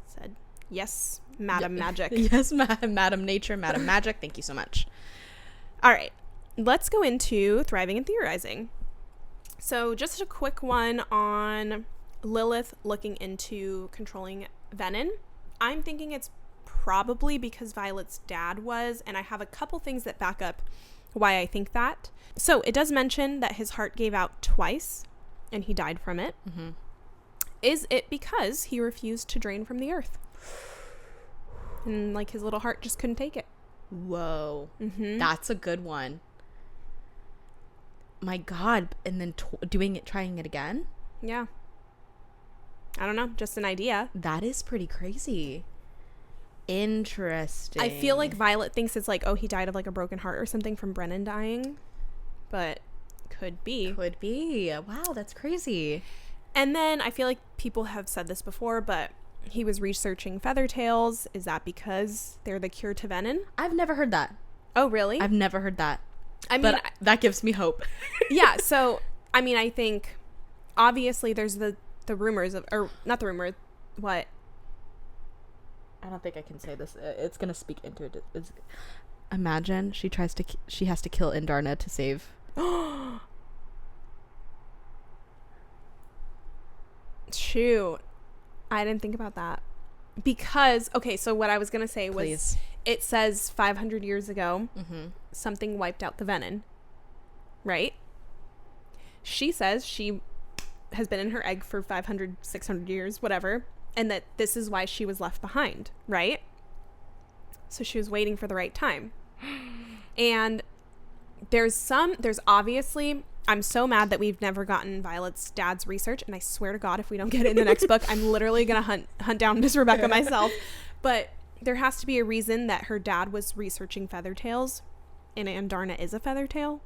Said, yes, Madam Magic. Yes, Madam Nature, Madam Magic. Thank you so much. All right, let's go into thriving and theorizing. So just a quick one on Lilith looking into controlling Venom. I'm thinking it's probably because Violet's dad was, and I have a couple things that back up why I think that. So it does mention that his heart gave out twice and he died from it. Mm-hmm. Is it because he refused to drain from the earth? And like his little heart just couldn't take it. Whoa. Mm-hmm. That's a good one. My God. And then trying it again? Yeah. I don't know. Just an idea. That is pretty crazy. Interesting. I feel like Violet thinks it's like, oh, he died of like a broken heart or something from Brennan dying. But could be. Could be. Wow, that's crazy. And then I feel like people have said this before, but he was researching feather tails. Is that because they're the cure to Venom? I've never heard that. Oh, really? I've never heard that. I mean, but that gives me hope. Yeah. So, I mean, I think obviously there's the rumors of, or not the rumor, what? I don't think I can say this. It's going to speak into it. Imagine she has to kill Indarna to save. Shoot. I didn't think about that. Because, okay, so what I was going to say was, it says 500 years ago, something wiped out the Venom, right? She says she has been in her egg for 500, 600 years, whatever, and that this is why she was left behind, right? So she was waiting for the right time. And there's obviously, I'm so mad that we've never gotten Violet's dad's research, and I swear to God, if we don't get it in the next book, I'm literally gonna hunt down Miss Rebecca myself. But there has to be a reason that her dad was researching feather tails, and Andarna is a feather tail.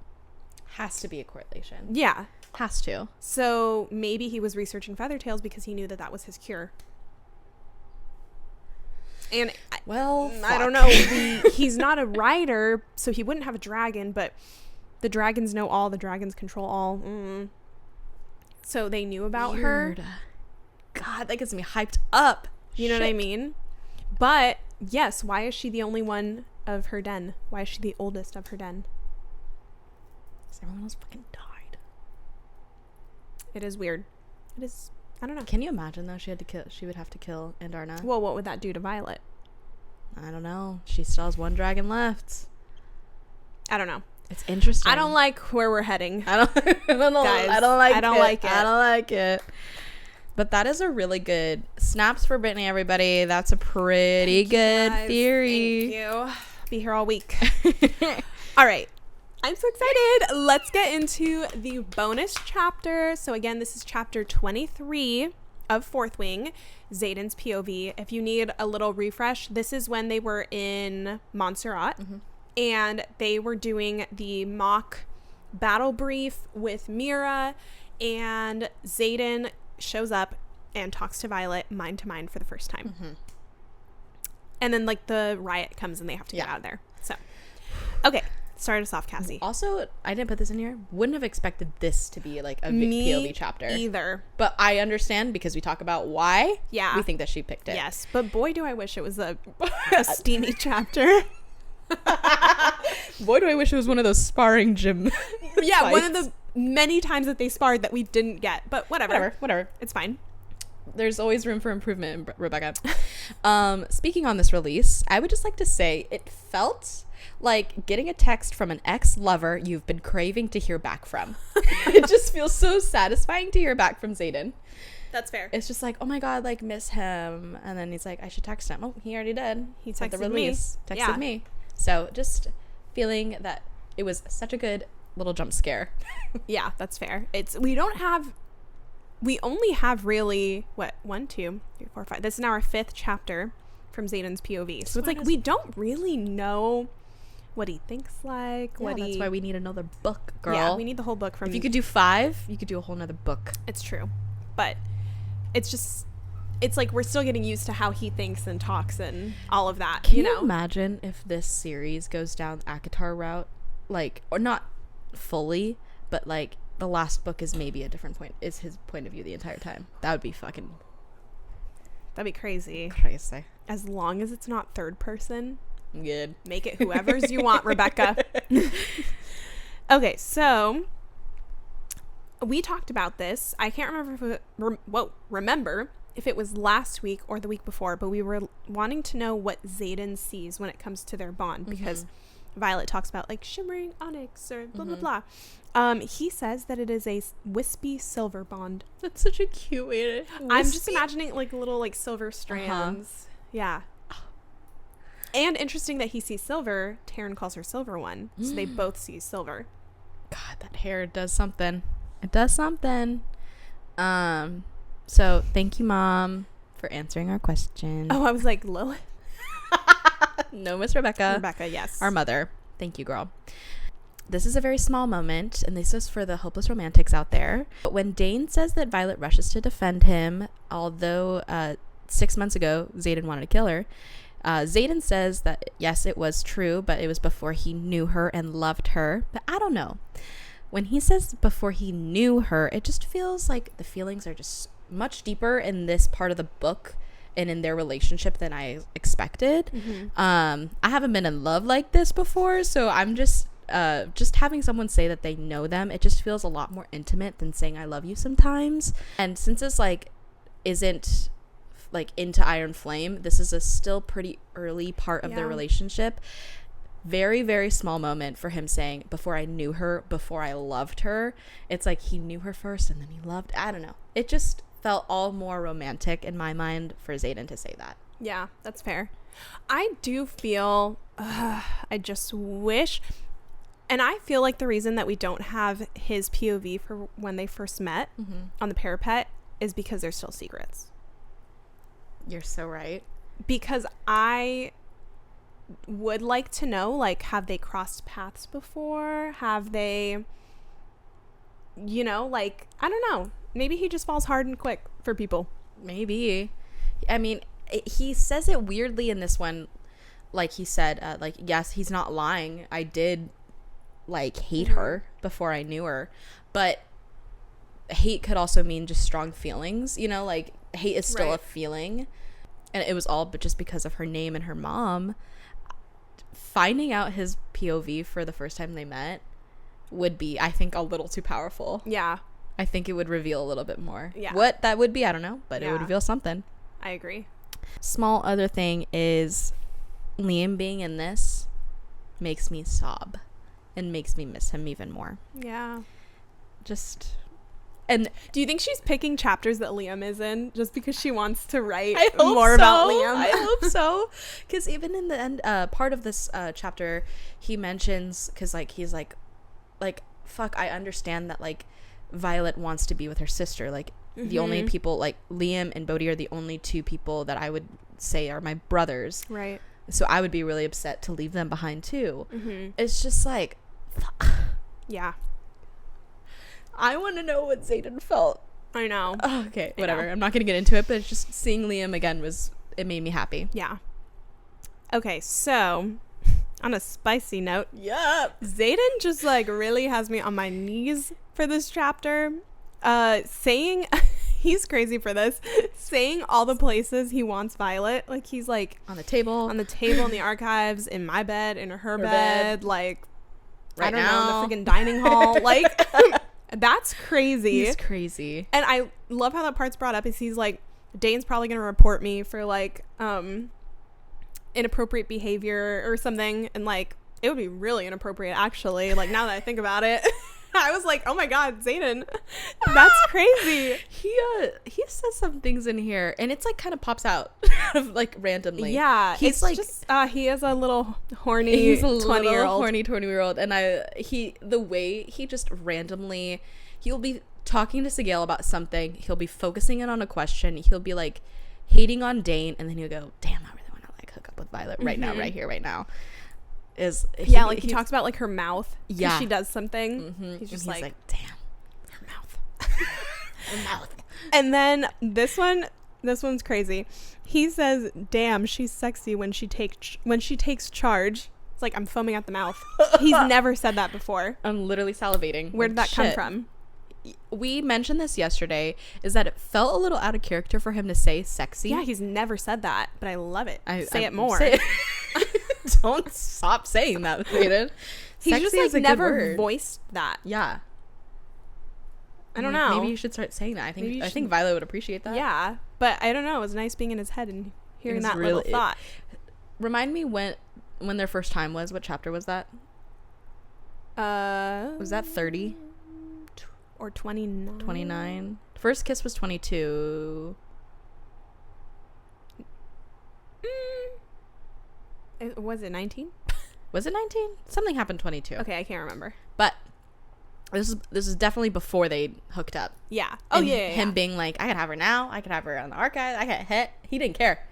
Has to be a correlation. Yeah, has to. So maybe he was researching feather tails because he knew that that was his cure. And well, I don't know. He's not a rider, so he wouldn't have a dragon, but The dragons know all. The dragons control all. So they knew about her. God, that gets me hyped up. You know what I mean? But yes, why is she the only one of her den? Why is she the oldest of her den? Because everyone else fucking died. It is weird. It is. I don't know. Can you imagine though? She would have to kill Andarna. Well, what would that do to Violet? I don't know. She still has one dragon left. I don't know. It's interesting. I don't like where we're heading. I don't Guys, I don't like it. I don't like it. But that is a really good snaps for Brittany, everybody. That's a pretty good theory. Thank you. Be here all week. All right. I'm so excited. Let's get into the bonus chapter. So again, this is chapter 23 of Fourth Wing, Xaden's POV. If you need a little refresh, this is when they were in Montserrat and they were doing the mock battle brief with Mira, and Xaden shows up and talks to Violet mind to mind for the first time. And then like the riot comes and they have to get out of there. So, okay. Start us off, Cassy. Also, I didn't put this in here. Wouldn't have expected this to be like a POV chapter either. But I understand because we talk about why. Yeah, we think that she picked it. Yes, but boy, do I wish it was a steamy chapter. Boy, do I wish it was one of those sparring gym. Yeah, fights. one of the many times that they sparred that we didn't get. But whatever. It's fine. There's always room for improvement, Rebecca. Speaking on this release, I would just like to say it felt like getting a text from an ex-lover you've been craving to hear back from. It just feels so satisfying to hear back from Xaden. That's fair. It's just like, oh my God, like miss him. And then he's like, I should text him. Oh, he already did. He texted texted the release. me. Texted me. So just feeling that it was such a good little jump scare. Yeah, that's fair. We only have really, 1, 2, 3, 4, 5. This is now our 5th chapter from Xaden's POV. So it's like we don't really know what he thinks like. Yeah, that's why we need another book, girl. Yeah, we need the whole book from. If you could do 5, you could do a whole nother book. It's true. But it's like we're still getting used to how he thinks and talks and all of that. Can you imagine if this series goes down ACOTAR route? Like, or not fully, but like the last book is maybe a different point, is his point of view the entire time. That would be fucking... That'd be crazy. Crazy. As long as it's not third person. Good. Make it whoever's you want, Rebecca. Okay, so we talked about this. I can't remember if it was last week or the week before, but we were wanting to know what Xaden sees when it comes to their bond, because Violet talks about like shimmering onyx or blah blah blah. He says that it is a wispy silver bond. That's such a cute way to... I'm just imagining like little like silver strands. Yeah. And interesting that he sees silver. Taryn calls her Silver One. So they both see silver. God, that hair does something. It does something. So thank you, Mom, for answering our question. Oh, I was like, Lilith? No, Miss Rebecca. Rebecca, yes. Our mother. Thank you, girl. This is a very small moment, and this is for the hopeless romantics out there. But when Dane says that Violet rushes to defend him, although 6 months ago Xaden wanted to kill her, Xaden says that yes, it was true, but it was before he knew her and loved her. But I don't know. When he says before he knew her, it just feels like the feelings are just much deeper in this part of the book and in their relationship than I expected. I haven't been in love like this before, so I'm just having someone say that they know them, it just feels a lot more intimate than saying I love you sometimes. And since it's like isn't like into Iron Flame, this is a still pretty early part of their relationship. Very, very small moment for him saying before I knew her, before I loved her. It's like he knew her first and then he loved. I don't know, it just felt all more romantic in my mind for Xaden to say that. Yeah, that's fair. I do feel I just wish, and I feel like the reason that we don't have his POV for when they first met on the parapet is because they're still secrets. You're so right. Because I would like to know, like, have they crossed paths before? Have they, you know, like, I don't know. Maybe he just falls hard and quick for people. Maybe. I mean, he says it weirdly in this one. Like he said, like, yes, he's not lying. I did like hate her before I knew her, but hate could also mean just strong feelings, you know, like hate is still a feeling, and it was all but just because of her name and her mom. Finding out his POV for the first time they met would be, I think, a little too powerful. Yeah. I think it would reveal a little bit more. Yeah. What that would be, I don't know, but it would reveal something. I agree. Small other thing is Liam being in this makes me sob and makes me miss him even more. Yeah. Just, and do you think she's picking chapters that Liam is in just because she wants to write more about Liam? I hope so. Because even in the end, part of this chapter, he mentions, because like he's like, fuck, I understand that like Violet wants to be with her sister. Like the only people, like Liam and Bodhi are the only two people that I would say are my brothers. Right. So I would be really upset to leave them behind too. It's just like, fuck. Yeah. I want to know what Xaden felt. I know. Oh, okay, whatever. I'm not going to get into it, but it's just seeing Liam again it made me happy. Yeah. Okay, so on a spicy note, Xaden just like really has me on my knees for this chapter. Saying he's crazy for this, saying all the places he wants Violet. Like he's like on the table, in the archives, in my bed, in her bed, like right I don't now know, in the freaking dining hall. Like that's crazy. He's crazy. And I love how that part's brought up is he's like, Dane's probably gonna report me for like inappropriate behavior or something, and like it would be really inappropriate actually, like now that I think about it. I was like, oh my god, Xaden, that's crazy. He says some things in here and it's like kind of pops out like randomly. Yeah, he's like just, he is a little horny 20-year-old, and the way he just randomly, he'll be talking to Sigale about something, he'll be focusing in on a question, he'll be like hating on Dane, and then he'll go, damn, I really want to like hook up with Violet right now, right here, right now. He talks about like her mouth. Yeah, she does something. He's just like, damn, her mouth. her mouth. And then this one's crazy. He says, damn, she's sexy when she takes charge. It's like, I'm foaming at the mouth. He's never said that before. I'm literally salivating. Where did that come from? We mentioned this yesterday, is that it felt a little out of character for him to say sexy. Yeah, he's never said that, but I love it. Say it more. Don't stop saying that, Xaden. He's just like never voiced that. Yeah. I don't know. Maybe you should start saying that. I think Violet would appreciate that. Yeah, but I don't know. It was nice being in his head and hearing that little thought. Remind me when their first time was. What chapter was that? Was that 30? Or 29? 29. First kiss was 22. Was it 19? Was it 19? Something happened 22. Okay, I can't remember. But this is definitely before they hooked up. Yeah. Oh, yeah. Him being like, I could have her now. I could have her on the archive. I could hit. He didn't care.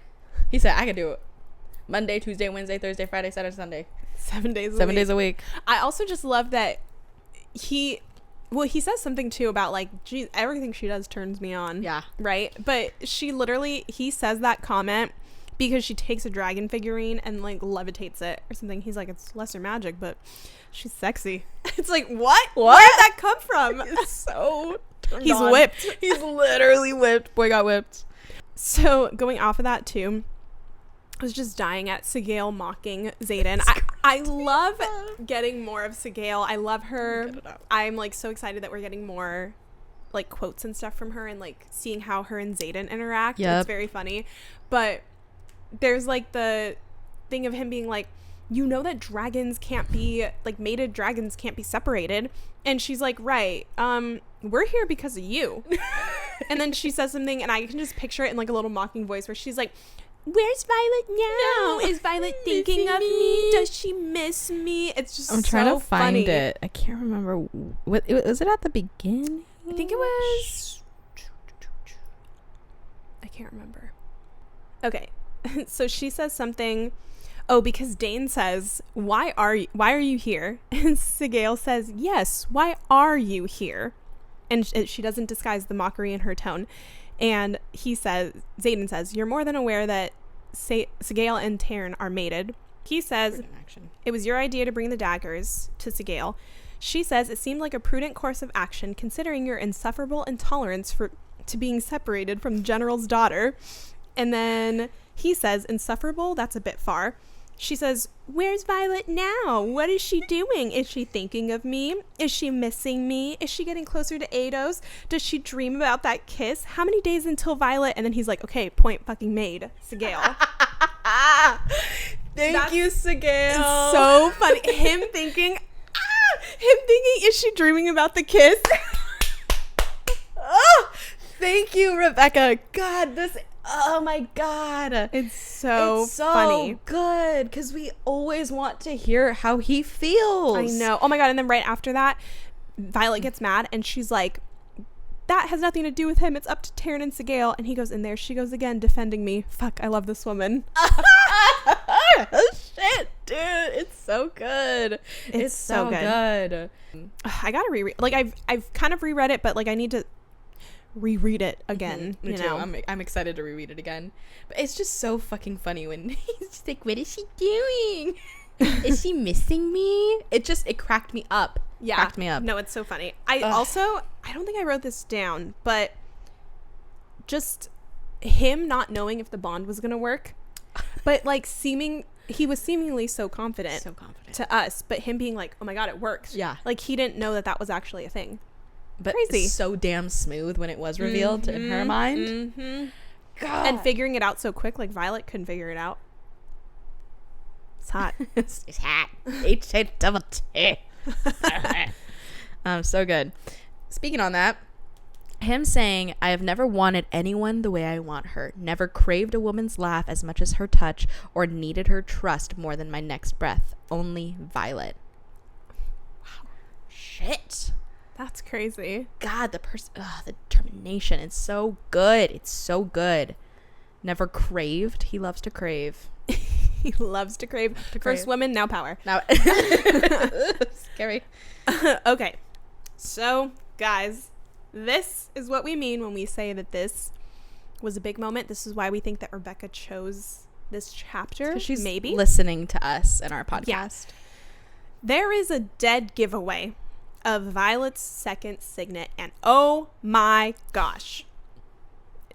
He said, I could do it Monday, Tuesday, Wednesday, Thursday, Friday, Saturday, Sunday. 7 days a week. I also just love that he says something too about like, geez, everything she does turns me on. Yeah. Right? But he says that comment because she takes a dragon figurine and like levitates it or something. He's like, it's lesser magic, but she's sexy. It's like, what? Where did that come from? He's so He's whipped. He's literally whipped. Boy got whipped. So going off of that too, I was just dying at Sigale mocking Xaden. I love getting more of Sigale. I love her. I'm like so excited that we're getting more like quotes and stuff from her and like seeing how her and Xaden interact. Yep. It's very funny. But there's like the thing of him being like, you know that dragons can't be like mated dragons can't be separated, and she's like, right, we're here because of you. And then she says something and I can just picture it in like a little mocking voice where she's like, where's Violet now? Is Violet thinking of me? Does she miss me? It's just I'm trying to find funny. It. I can't remember. What was it at the beginning? I think it was. I can't remember. Okay, so she says something. Oh, because Dane says, why are you here? And Sigale says, yes, why are you here? And she doesn't disguise the mockery in her tone. And Xaden says, you're more than aware that Sigale and Taryn are mated. He says, it was your idea to bring the daggers to Sigale. She says, it seemed like a prudent course of action considering your insufferable intolerance to being separated from the general's daughter. And then he says, insufferable? That's a bit far. She says, where's Violet now? What is she doing? Is she thinking of me? Is she missing me? Is she getting closer to Eidos? Does she dream about that kiss? How many days until Violet? And then he's like, okay, point fucking made. Sigale. Thank you, Sigale. So funny. Him thinking, is she dreaming about the kiss? Oh, thank you, Rebecca. God, oh my God. It's so funny. Good, because we always want to hear how he feels. I know. Oh my God. And then right after that, Violet gets mad and she's like, that has nothing to do with him. It's up to Taryn and Sigale. And he goes, and there she goes again, defending me. Fuck, I love this woman. Oh, shit, dude. It's so good. It's so good. I gotta reread. Like, I've kind of reread it, but like I need to reread it again. Me too. I'm excited to reread it again. But it's just so fucking funny when he's just like, what is she doing? Is she missing me? It cracked me up. Yeah. Cracked me up. No, it's so funny. I don't think I wrote this down, but just him not knowing if the bond was going to work, but like he was seemingly so confident to us, but him being like, oh my God, it works. Yeah. Like he didn't know that was actually a thing. But crazy. So damn smooth when it was revealed in her mind. Mm-hmm. God. And figuring it out so quick, like Violet couldn't figure it out. It's hot. It's hot. H-A-double-T. So good. Speaking on that, him saying, I have never wanted anyone the way I want her, never craved a woman's laugh as much as her touch, or needed her trust more than my next breath. Only Violet. Wow. Shit. That's crazy. God, the determination. It's so good. It's so good. Never craved. He loves to crave. He loves to crave. First woman, now power. Now, scary. Okay. So, guys, this is what we mean when we say that this was a big moment. This is why we think that Rebecca chose this chapter. She's maybe listening to us in our podcast. Yeah. There is a dead giveaway of Violet's second signet, and oh my gosh,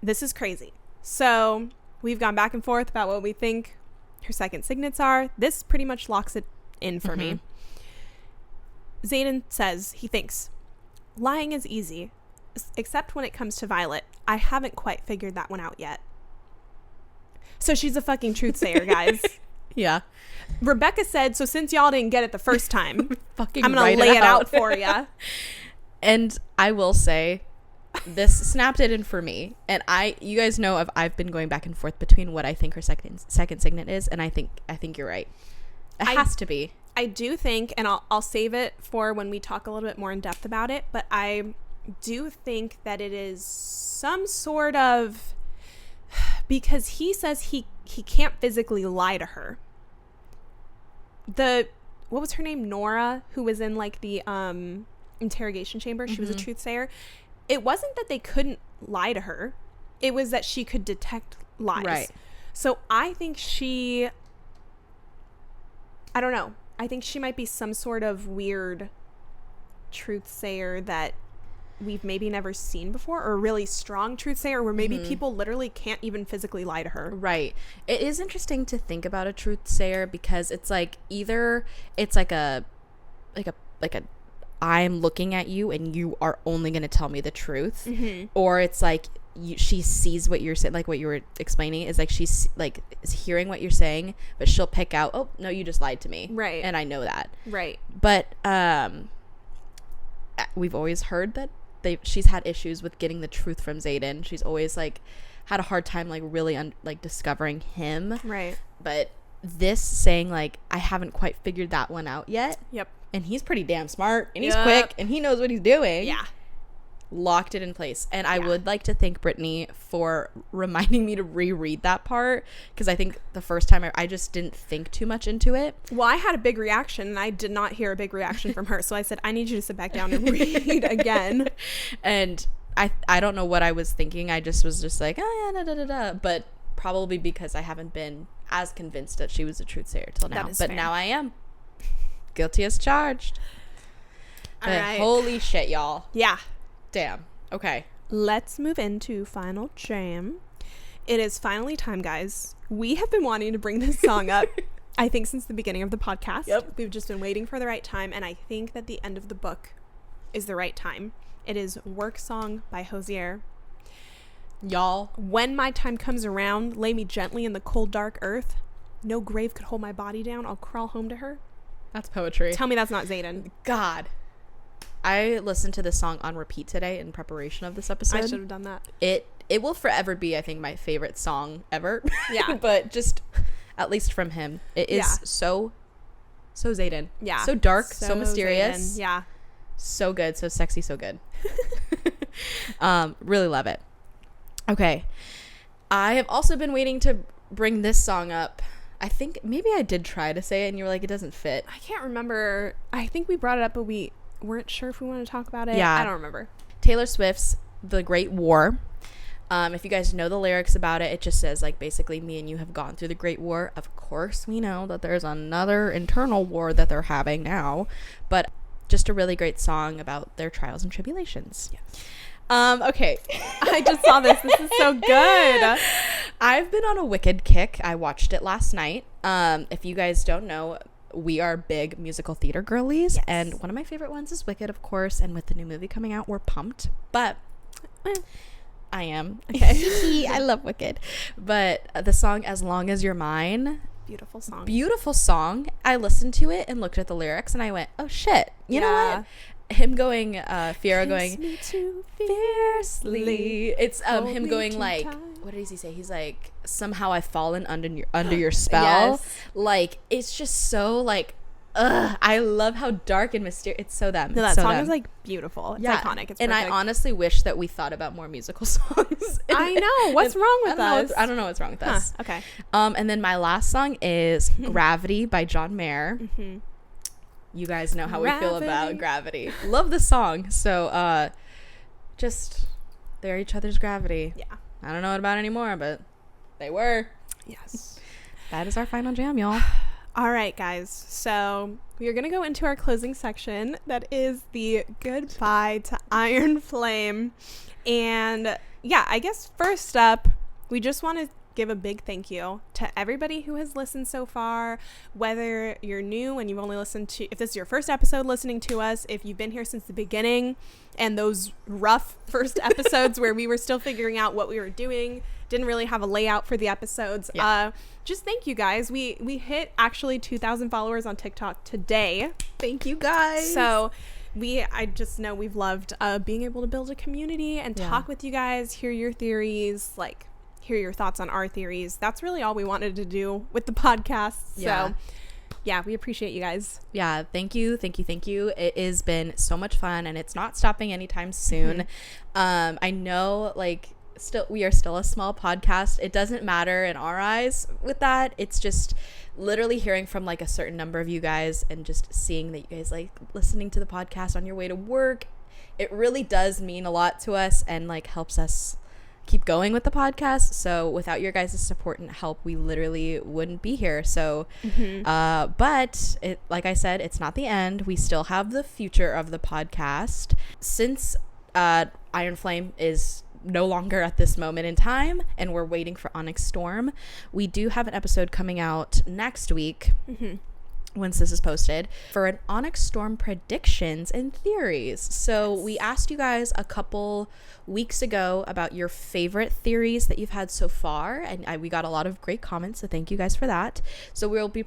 this is crazy. So we've gone back and forth about what we think her second signets are. This pretty much locks it in for me. Xaden says he thinks lying is easy, except when it comes to Violet. I haven't quite figured that one out yet. So she's a fucking truth sayer, guys. Yeah. Rebecca said, so since y'all didn't get it the first time, I'm gonna write lay it out for you. And I will say, this snapped it in for me. And you guys know I've been going back and forth between what I think her second signet is, and I think you're right. It has to be. I do think, and I'll save it for when we talk a little bit more in depth about it, but I do think that it is some sort of, because he says he can't physically lie to her. What was her name? Nora, who was in like the interrogation chamber. She was a truth sayer. It wasn't that they couldn't lie to her. It was that she could detect lies. Right. So I think I don't know. I think she might be some sort of weird truth sayer that we've maybe never seen before, or a really strong truth sayer where maybe people literally can't even physically lie to her. Right. It is interesting to think about a truth sayer, because it's like either it's like a I'm looking at you and you are only going to tell me the truth, or it's like she sees what you're saying, like what you were explaining is like she's like is hearing what you're saying, but she'll pick out, oh no, you just lied to me, right? And I know that, right? But we've always heard that she's had issues with getting the truth from Xaden. She's always like had a hard time like really like discovering him, right? But this saying like I haven't quite figured that one out yet. Yep. And he's pretty damn smart, and he's quick, and he knows what he's doing. Yeah. Locked it in place. And I would like to thank Brittany for reminding me to reread that part, because I think the first time I just didn't think too much into it. Well, I had a big reaction, and I did not hear a big reaction from her. So I said, I need you to sit back down and read again. And I don't know what I was thinking. I just was just like, oh yeah, da da da da. But probably because I haven't been as convinced that she was a truth sayer till now. But fair. now I am. Guilty as charged. All But right. holy shit, y'all. Yeah. Damn. Okay. Let's move into Final Jam. It is finally time, guys. We have been wanting to bring this song up, I think, since the beginning of the podcast. Yep. We've just been waiting for the right time, and I think that the end of the book is the right time. It is Work Song by Hosier. Y'all. When my time comes around, lay me gently in the cold, dark earth. No grave could hold my body down. I'll crawl home to her. That's poetry. Tell me that's not Xaden. God. I listened to this song on repeat today in preparation of this episode. I should have done that. It will forever be, I think, my favorite song ever. Yeah. But just, at least from him, it is so Xaden. Yeah. So dark, so mysterious. Xaden. Yeah. So good, so sexy, so good. Really love it. Okay. I have also been waiting to bring this song up. I think maybe I did try to say it and you were like, it doesn't fit. I can't remember. I think we brought it up, but we weren't sure if we wanted to talk about it. Yeah. I don't remember. Taylor Swift's The Great War. If you guys know the lyrics about it, it just says, like, basically, me and you have gone through the Great War. Of course, we know that there's another internal war that they're having now, but just a really great song about their trials and tribulations. Yes. Okay. I just saw this. This is so good. I've been on a Wicked kick. I watched it last night. If you guys don't know, we are big musical theater girlies, and one of my favorite ones is Wicked, of course, and with the new movie coming out, we're pumped. But I am. Okay. I love Wicked. But the song As Long As You're Mine, Beautiful song. beautiful song. I listened to it and looked at the lyrics and I went, oh shit. You know Yeah. what? Him going, Fiora Kiss going, me too fiercely. It's Hold him me going too like, tight. what does he say? He's like, somehow I've fallen under your spell. Yes. Like, it's just so like, I love how dark and mysterious. It's so them. No, that It's so song them. is like beautiful. It's Yeah. iconic. It's and I perfect. honestly wish that we thought about more musical songs. I know. What's wrong with us? I don't know what's wrong with us. Okay. And then my last song is Gravity by John Mayer. Mm-hmm. You guys know how we feel about Gravity. Gravity. Love the song. So just they're each other's gravity. Yeah. I don't know what about anymore, but they were. Yes. That is our final jam, y'all. All right, guys. So we are going to go into our closing section. That is the goodbye to Iron Flame. And yeah, I guess first up, we just want to give a big thank you to everybody who has listened so far, whether you're new and you've only listened to, if this is your first episode listening to us, if you've been here since the beginning and those rough first episodes where we were still figuring out what we were doing, didn't really have a layout for the episodes. Yeah. Just thank you guys. We hit actually 2,000 followers on TikTok today. Thank you guys. So I just know we've loved being able to build a community and talk with you guys, hear your theories, like hear your thoughts on our theories. That's really all we wanted to do with the podcast. Yeah. So yeah, we appreciate you guys. Yeah, thank you. It has been so much fun and it's not stopping anytime soon. I know, like, we are still a small podcast. It doesn't matter in our eyes with that. It's just literally hearing from like a certain number of you guys and just seeing that you guys like listening to the podcast on your way to work. It really does mean a lot to us and like helps us keep going with the podcast. So without your guys' support and help, we literally wouldn't be here. So but it, like I said, it's not the end. We still have the future of the podcast. Since Iron Flame is no longer at this moment in time and we're waiting for Onyx Storm, we do have an episode coming out next week once this is posted for an Onyx Storm predictions and theories. So we asked you guys a couple weeks ago about your favorite theories that you've had so far, and we got a lot of great comments, so thank you guys for that. So we will be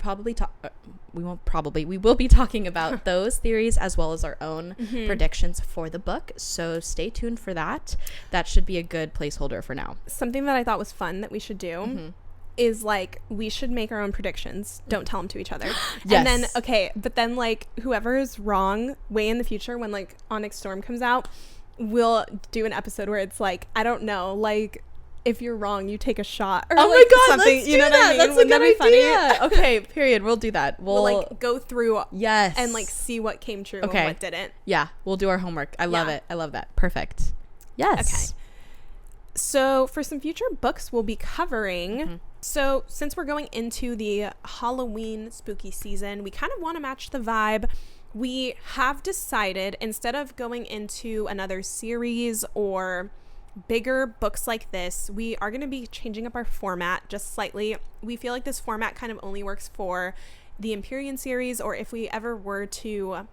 talking about those theories as well as our own predictions for the book. So stay tuned for that. That should be a good placeholder for now. Something that I thought was fun that we should do is like we should make our own predictions. Don't tell them to each other. Yes. And then but then like whoever is wrong way in the future when like Onyx Storm comes out, we'll do an episode where it's like, I don't know, like if you're wrong, you take a shot. Or oh like my god, something. let's do You know that. what I mean? That's Wouldn't a that good be idea. funny? Okay, period. We'll do that. We'll like go through and like see what came true and what didn't. Yeah, we'll do our homework. I love it. I love that. Perfect. Yes. Okay. So for some future books we'll be covering, so since we're going into the Halloween spooky season, we kind of want to match the vibe. We have decided, instead of going into another series or bigger books like this, we are going to be changing up our format just slightly. We feel like this format kind of only works for the Empyrean series, or if we ever were to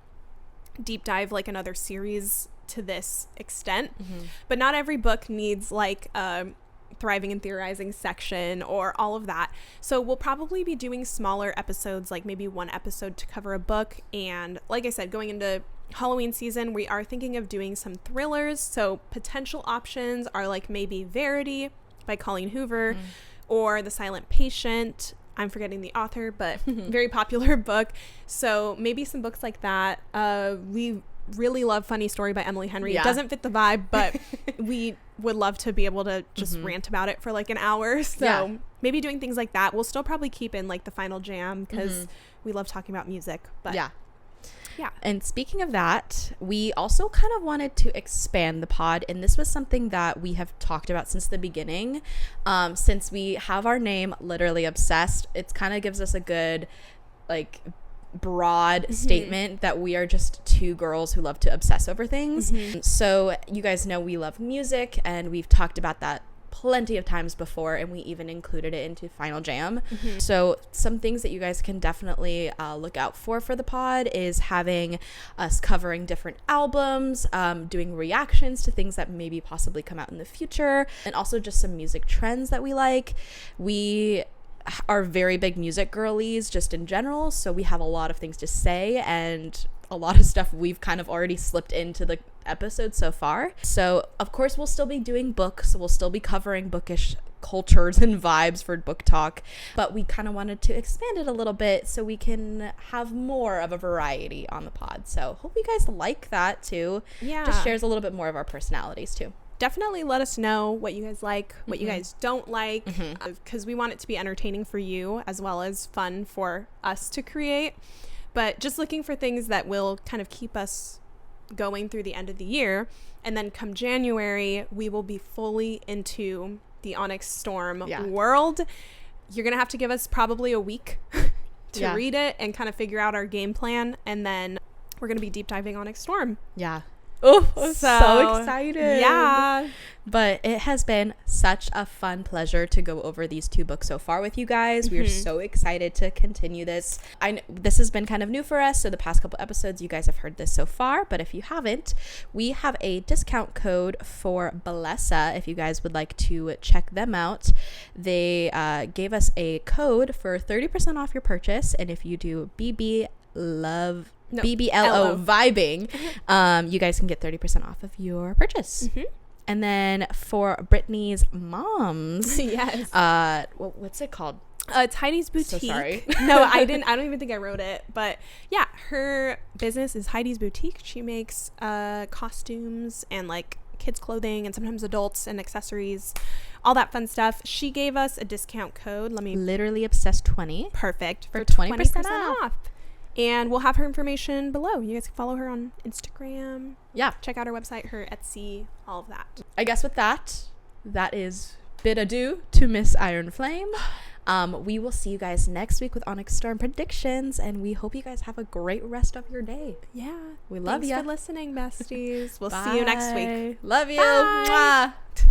deep dive like another series to this extent. But not every book needs like a thriving and theorizing section or all of that. So we'll probably be doing smaller episodes, like maybe one episode to cover a book. And like I said, going into Halloween season, we are thinking of doing some thrillers. So potential options are like maybe Verity by Colleen Hoover or The Silent Patient. I'm forgetting the author, but very popular book. So maybe some books like that. We really love Funny Story by Emily Henry. It doesn't fit the vibe, but we would love to be able to just rant about it for like an hour. So maybe doing things like that. We'll still probably keep in like the final jam because we love talking about music. But yeah. And speaking of that, we also kind of wanted to expand the pod, and this was something that we have talked about since the beginning. Since we have our name literally Obsessed, it kind of gives us a good like broad statement that we are just two girls who love to obsess over things. So you guys know we love music, and we've talked about that plenty of times before, and we even included it into Final Jam. So some things that you guys can definitely look out for the pod is having us covering different albums, doing reactions to things that maybe possibly come out in the future, and also just some music trends that we like. We are very big music girlies just in general, so we have a lot of things to say, and a lot of stuff we've kind of already slipped into the episode so far. So of course we'll still be doing books, we'll still be covering bookish cultures and vibes for book talk, but we kind of wanted to expand it a little bit so we can have more of a variety on the pod. So hope you guys like that too. Just shares a little bit more of our personalities too. Definitely let us know what you guys like, what you guys don't like, because we want it to be entertaining for you as well as fun for us to create. But just looking for things that will kind of keep us going through the end of the year. And then come January, we will be fully into the Onyx Storm world. You're going to have to give us probably a week to read it and kind of figure out our game plan. And then we're going to be deep diving Onyx Storm. Oh, I'm so excited. Yeah. But it has been such a fun pleasure to go over these two books so far with you guys. We are so excited to continue this. This has been kind of new for us, so the past couple episodes you guys have heard this so far, but if you haven't, we have a discount code for Blessa if you guys would like to check them out. They gave us a code for 30% off your purchase, and if you do BBLO vibing, you guys can get 30% off of your purchase. And then for Brittany's moms, what's it called? It's Heidi's Boutique. So sorry. No, I don't even think I wrote it, but yeah, her business is Heidi's Boutique. She makes costumes and like kids clothing and sometimes adults and accessories, all that fun stuff. She gave us a discount code. Literally Obsessed 20. Perfect. For 20% off. And we'll have her information below. You guys can follow her on Instagram. Yeah. Check out her website, her Etsy, all of that. I guess with that is bid adieu to Miss Iron Flame. We will see you guys next week with Onyx Storm predictions, and we hope you guys have a great rest of your day. Yeah. We love you. Thanks for listening, besties. We'll see you next week. Love you. Bye. Mwah.